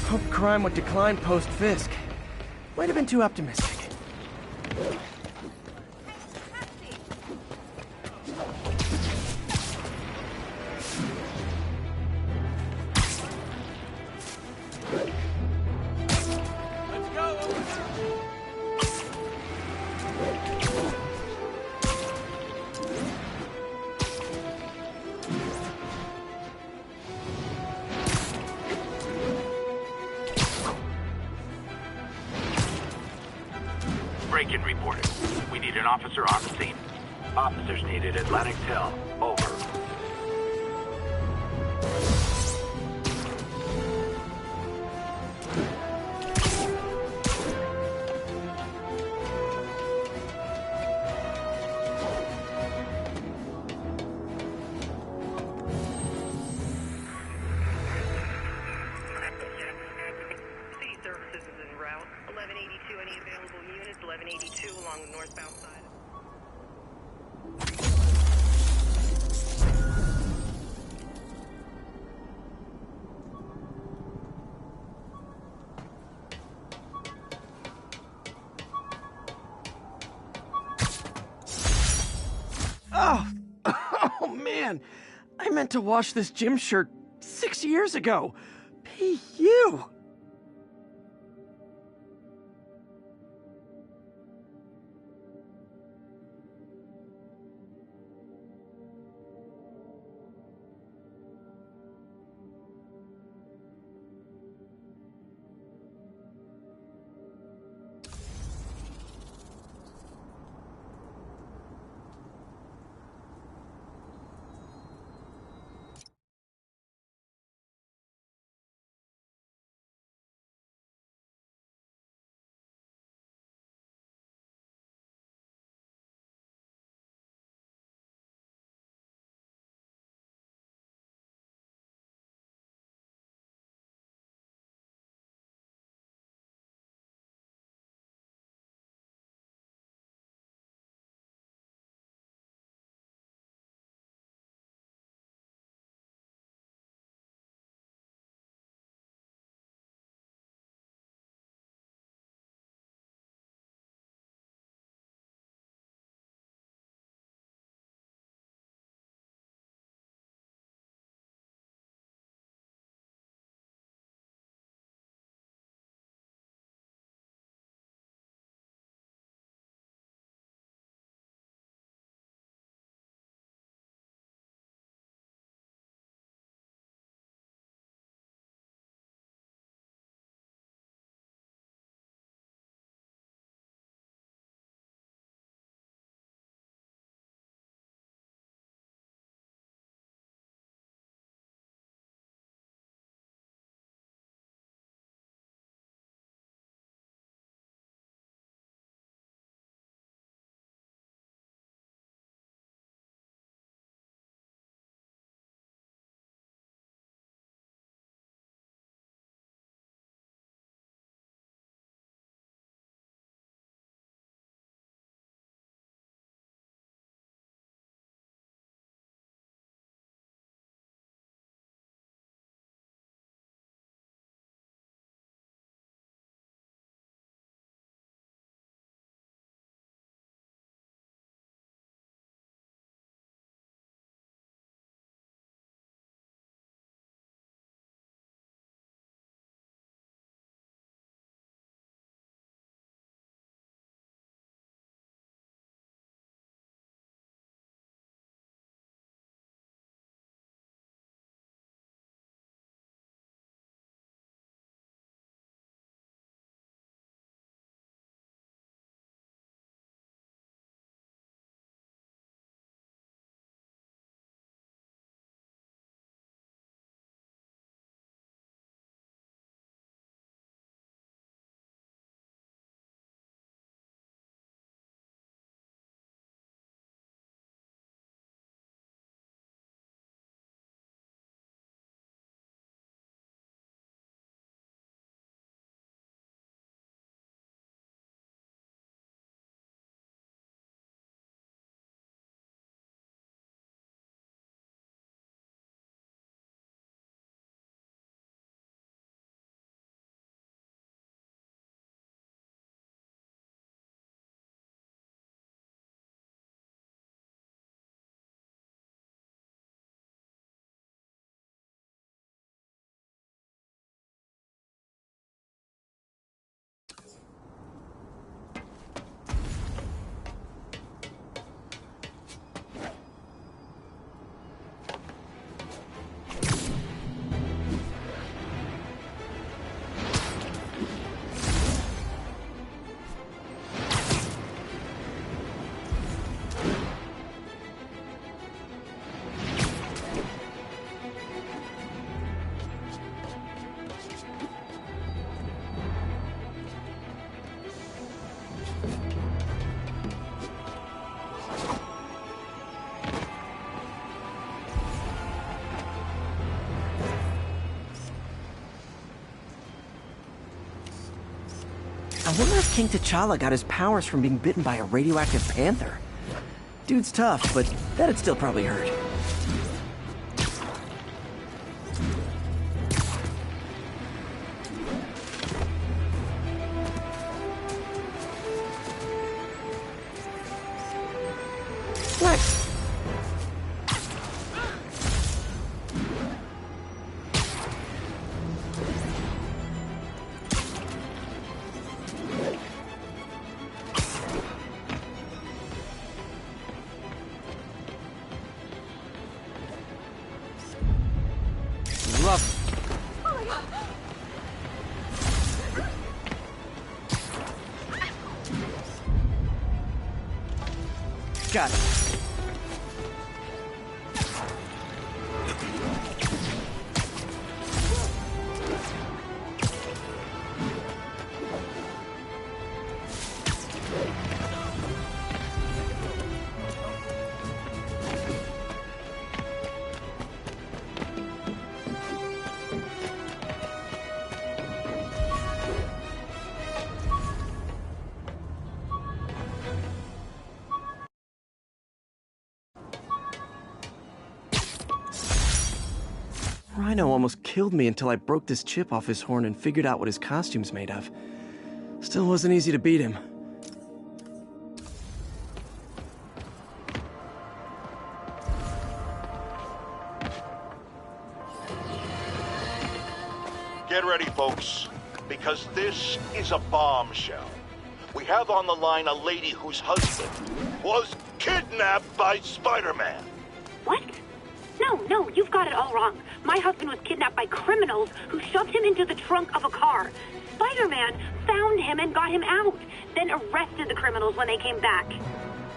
Hope crime would decline post-Fisk. Might have been too optimistic. Break-in reported. We need an officer on the scene. Officers needed Atlantic Hill. Over. City services is en route. 1182, any available units? 1182 along the northbound side. Oh! Oh, man! I meant to wash this gym shirt 6 years ago. P.U. I wonder if King T'Challa got his powers from being bitten by a radioactive panther. Dude's tough, but that'd still probably hurt. What? Got it. Rhino almost killed me until I broke this chip off his horn and figured out what his costume's made of. Still wasn't easy to beat him. Get ready, folks, because this is a bombshell. We have on the line a lady whose husband was kidnapped by Spider-Man. What? No, you've got it all wrong. My husband was kidnapped by criminals who shoved him into the trunk of a car. Spider-Man found him and got him out, then arrested the criminals when they came back.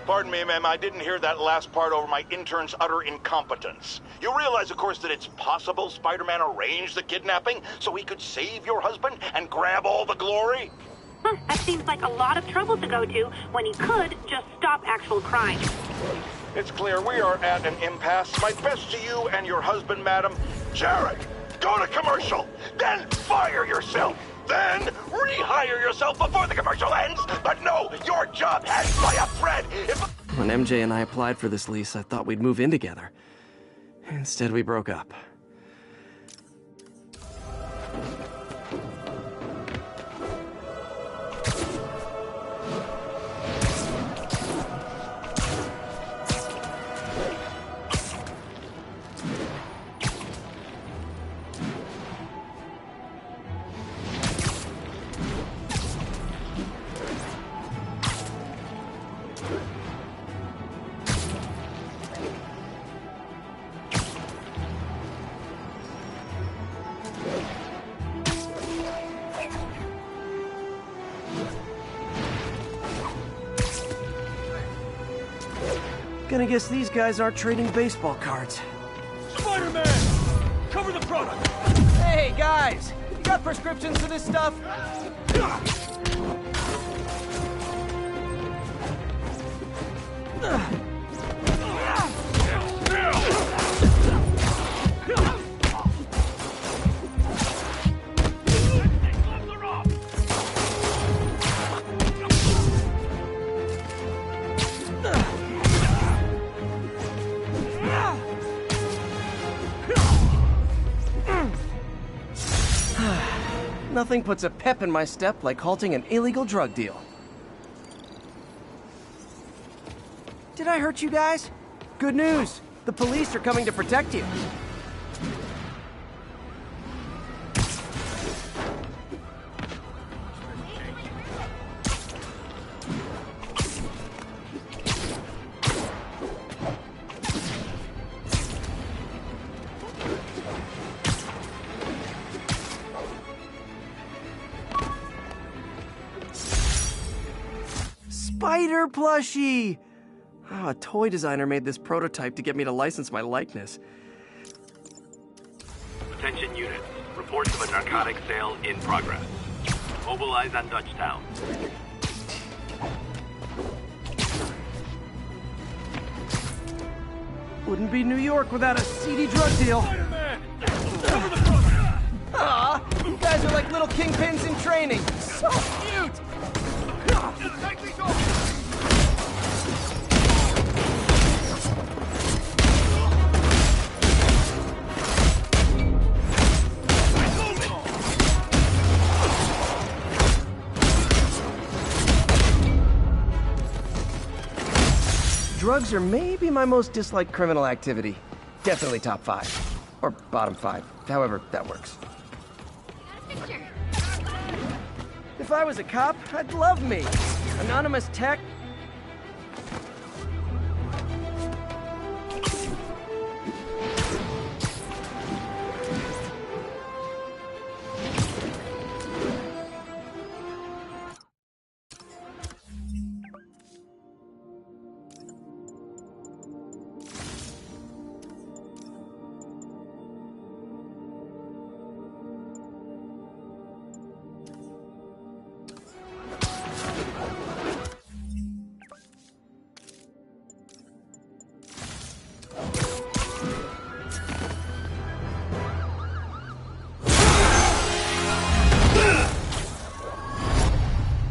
Pardon me, ma'am, I didn't hear that last part over my intern's utter incompetence. You realize, of course, that it's possible Spider-Man arranged the kidnapping so he could save your husband and grab all the glory? Huh, that seems like a lot of trouble to go to when he could just stop actual crime. It's clear we are at an impasse. My best to you and your husband, madam. Jared, go to commercial, then fire yourself, then rehire yourself before the commercial ends. But no, your job hangs by a thread. When MJ and I applied for this lease, I thought we'd move in together. Instead, we broke up. Gonna guess these guys aren't trading baseball cards. Spider-Man! Cover the product! Hey, guys! You got prescriptions for this stuff? Nothing puts a pep in my step like halting an illegal drug deal. Did I hurt you guys? Good news! The police are coming to protect you. Spider plushie! Oh, a toy designer made this prototype to get me to license my likeness. Attention units. Reports of a narcotic sale in progress. Mobilize on Dutchtown. Wouldn't be New York without a seedy drug deal. Spider-Man! Cover the product! Aw, you guys are like little kingpins in training. So cute! Take these off! Drugs are maybe my most disliked criminal activity. Definitely top 5. Or bottom 5. However that works. If I was a cop, I'd love me. Anonymous tech.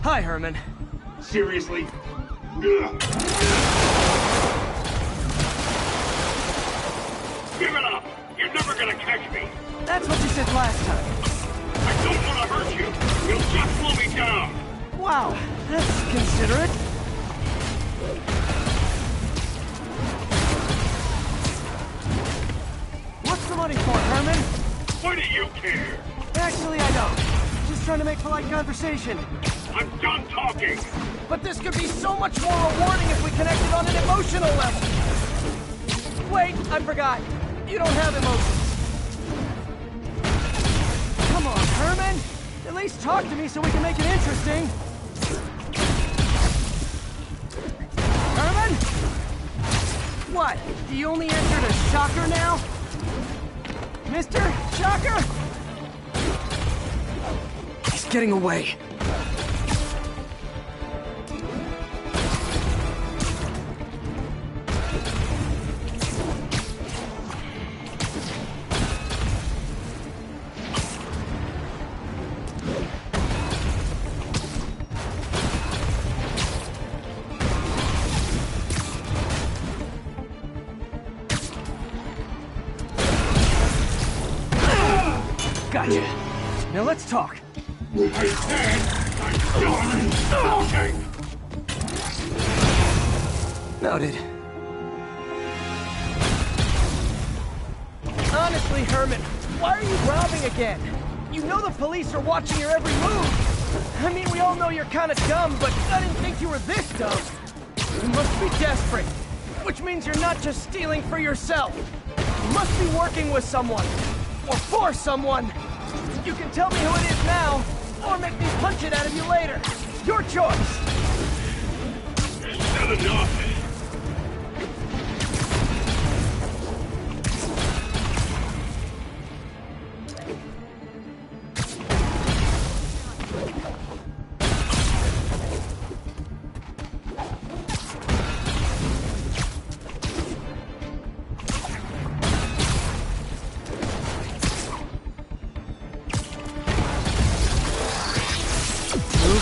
Hi, Herman. Seriously? Give it up! You're never gonna catch me! That's what you said last time. I don't want to hurt you! You'll just slow me down! Wow, that's considerate. What's the money for, Herman? Why do you care? Actually, I don't. Just trying to make polite conversation. I'm done talking! But this could be so much more rewarding if we connected on an emotional level. Wait, I forgot. You don't have emotions. Come on, Herman. At least talk to me so we can make it interesting. Herman? What? Do you only answer to Shocker now? Mr. Shocker? He's getting away. Gotcha. Now let's talk. I said I'm done talking! Noted. Honestly, Herman, why are you robbing again? You know the police are watching your every move. I mean, we all know you're kind of dumb, but I didn't think you were this dumb. You must be desperate, which means you're not just stealing for yourself. You must be working with someone, or for someone. You can tell me who it is now, or make me punch it out of you later. Your choice. Is that enough?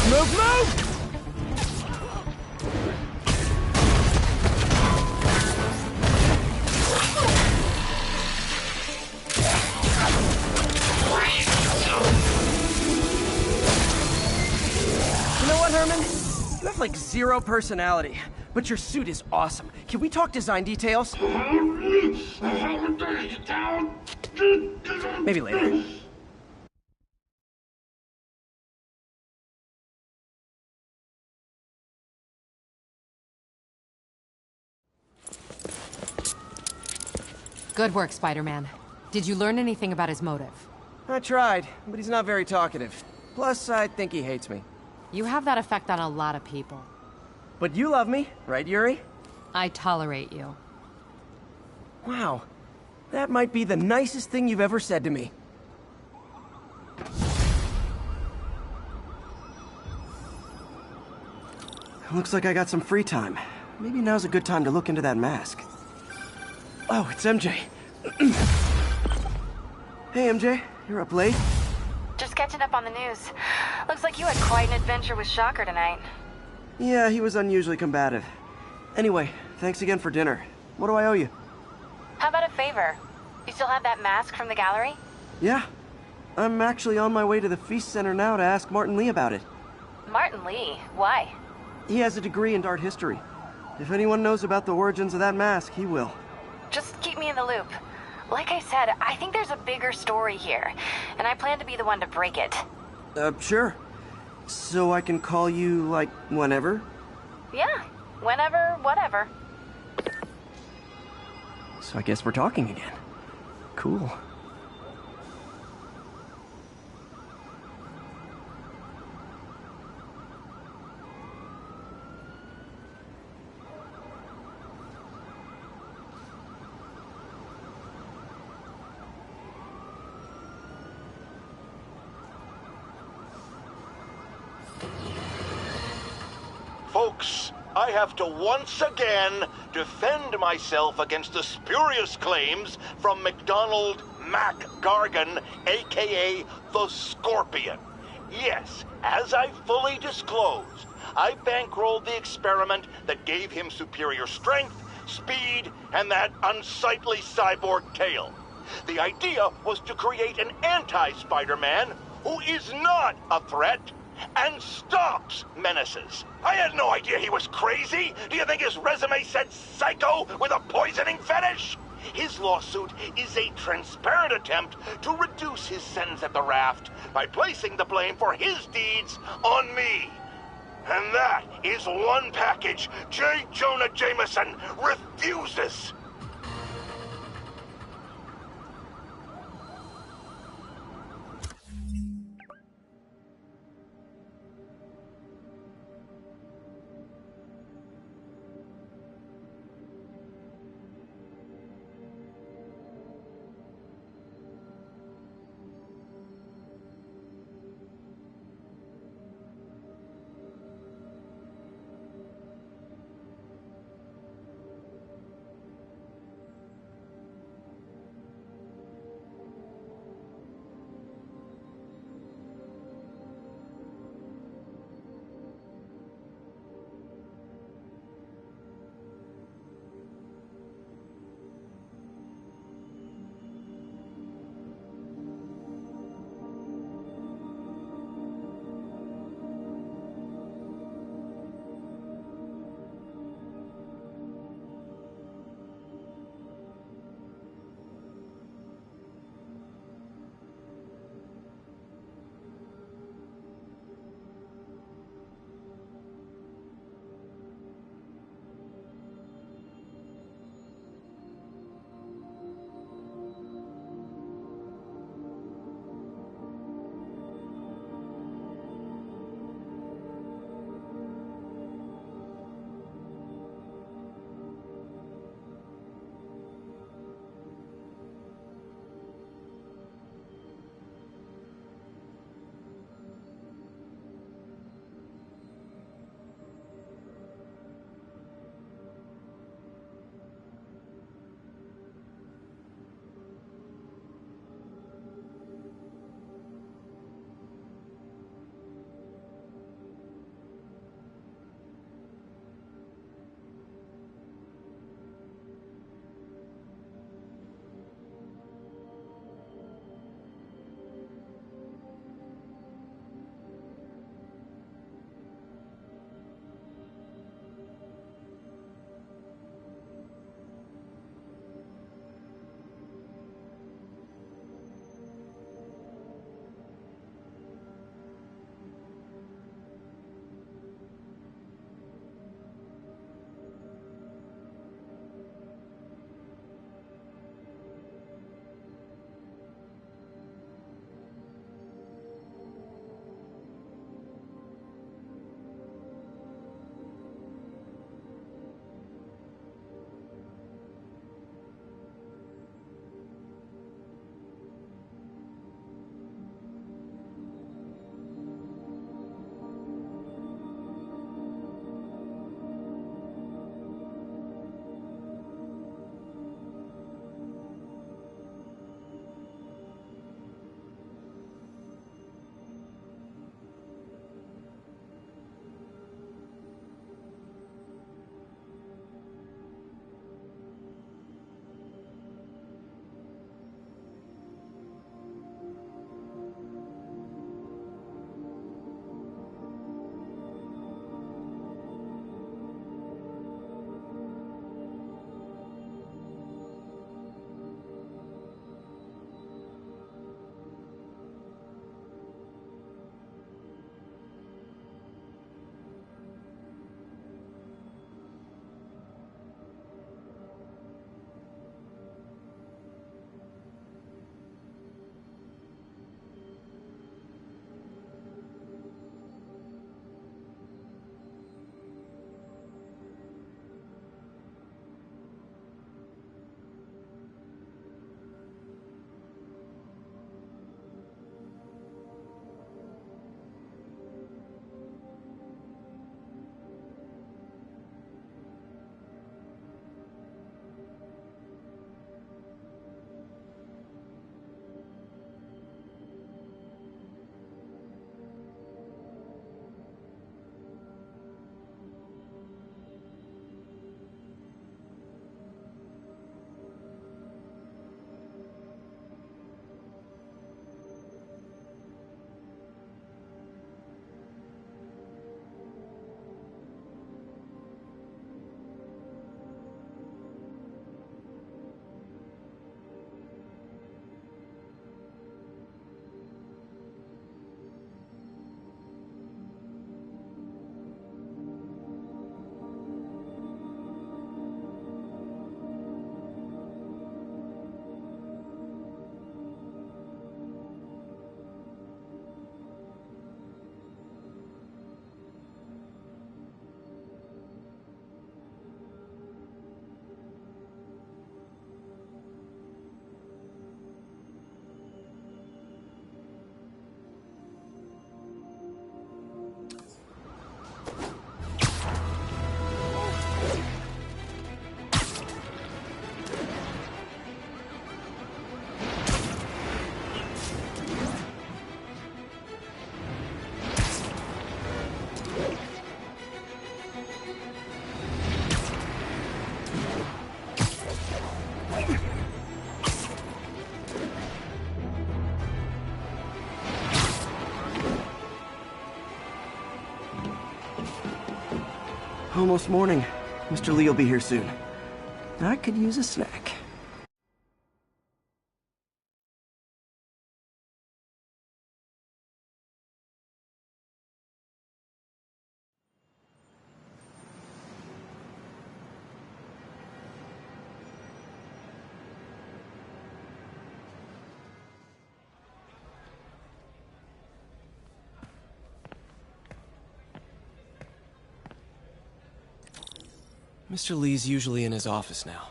Move! You know what, Herman? You have like 0 personality, but your suit is awesome. Can we talk design details? Maybe later. Good work, Spider-Man. Did you learn anything about his motive? I tried, but he's not very talkative. Plus, I think he hates me. You have that effect on a lot of people. But you love me, right, Yuri? I tolerate you. Wow. That might be the nicest thing you've ever said to me. Looks like I got some free time. Maybe now's a good time to look into that mask. Oh, it's MJ. Hey, MJ. You're up late? Just catching up on the news. Looks like you had quite an adventure with Shocker tonight. Yeah, he was unusually combative. Anyway, thanks again for dinner. What do I owe you? How about a favor? You still have that mask from the gallery? Yeah. I'm actually on my way to the Feast Center now to ask Martin Lee about it. Martin Lee? Why? He has a degree in art history. If anyone knows about the origins of that mask, he will. Just keep me in the loop. Like I said, I think there's a bigger story here, and I plan to be the one to break it. Sure. So I can call you, like, whenever? Yeah, whenever, whatever. So I guess we're talking again. Cool. Folks, I have to once again defend myself against the spurious claims from McDonald Mac Gargan, aka the Scorpion. Yes, as I fully disclosed, I bankrolled the experiment that gave him superior strength, speed, and that unsightly cyborg tail. The idea was to create an anti-Spider-Man who is not a threat and stops menaces. I had no idea he was crazy. Do you think his resume said psycho with a poisoning fetish? His lawsuit is a transparent attempt to reduce his sentence at the raft by placing the blame for his deeds on me. And that is one package J. Jonah Jameson refuses. Almost morning. Mr. Lee will be here soon. I could use a snack. Mr. Lee's usually in his office now.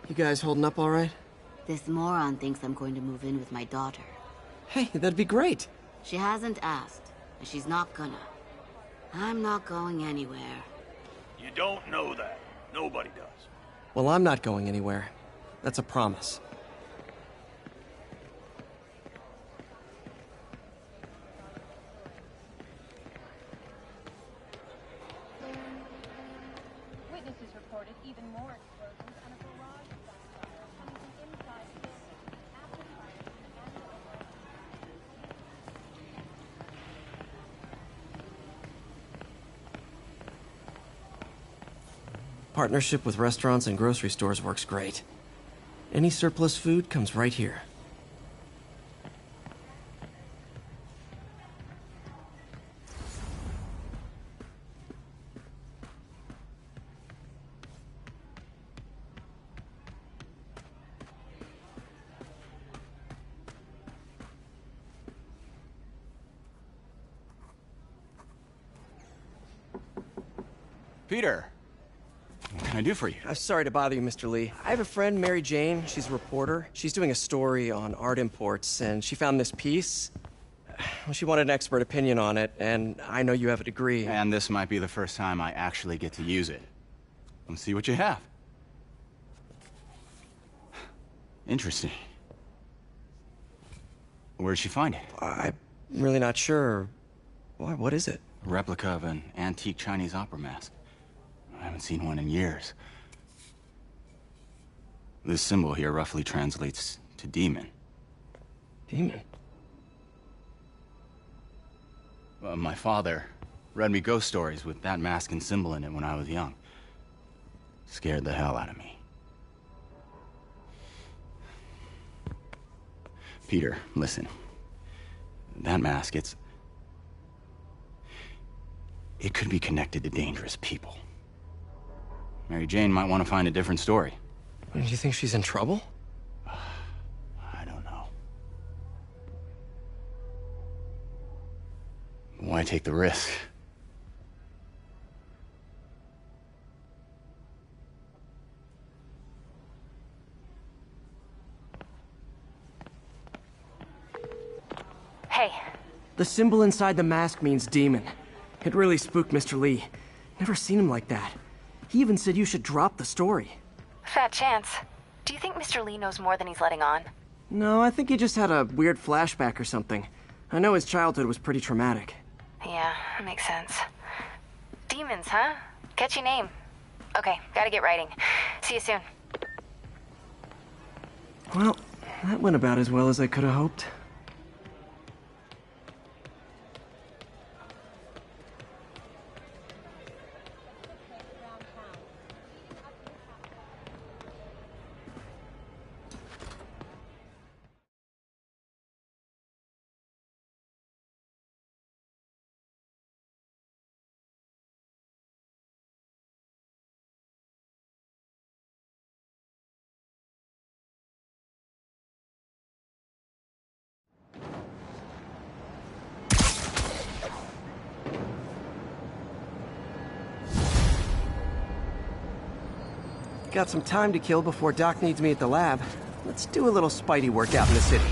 You guys holding up all right? This moron thinks I'm going to move in with my daughter. Hey, that'd be great. She hasn't asked, and she's not gonna. I'm not going anywhere. You don't know that. Nobody does. Well, I'm not going anywhere. That's a promise. Witnesses reported even more explosions and a barrage of gunfire coming from inside the building after fire Partnership with restaurants and grocery stores works great. Any surplus food comes right here. Peter, what can I do for you? I'm sorry to bother you, Mr. Lee. I have a friend, Mary Jane. She's a reporter. She's doing a story on art imports, and she found this piece. Well, she wanted an expert opinion on it, and I know you have a degree. And this might be the first time I actually get to use it. Let's see what you have. Interesting. Where'd she find it? I'm really not sure. Why, what is it? A replica of an antique Chinese opera mask. I haven't seen one in years. This symbol here roughly translates to demon. Demon? My father read me ghost stories with that mask and symbol in it when I was young. Scared the hell out of me. Peter, listen. That mask, it could be connected to dangerous people. Mary Jane might want to find a different story. Do you think she's in trouble? I don't know. Why take the risk? Hey. The symbol inside the mask means demon. It really spooked Mr. Lee. Never seen him like that. He even said you should drop the story. Fat chance. Do you think Mr. Lee knows more than he's letting on? No, I think he just had a weird flashback or something. I know his childhood was pretty traumatic. Yeah, that makes sense. Demons, huh? Catchy name. Okay, gotta get writing. See you soon. Well, that went about as well as I could have hoped. Got some time to kill before Doc needs me at the lab. Let's do a little Spidey work out in the city.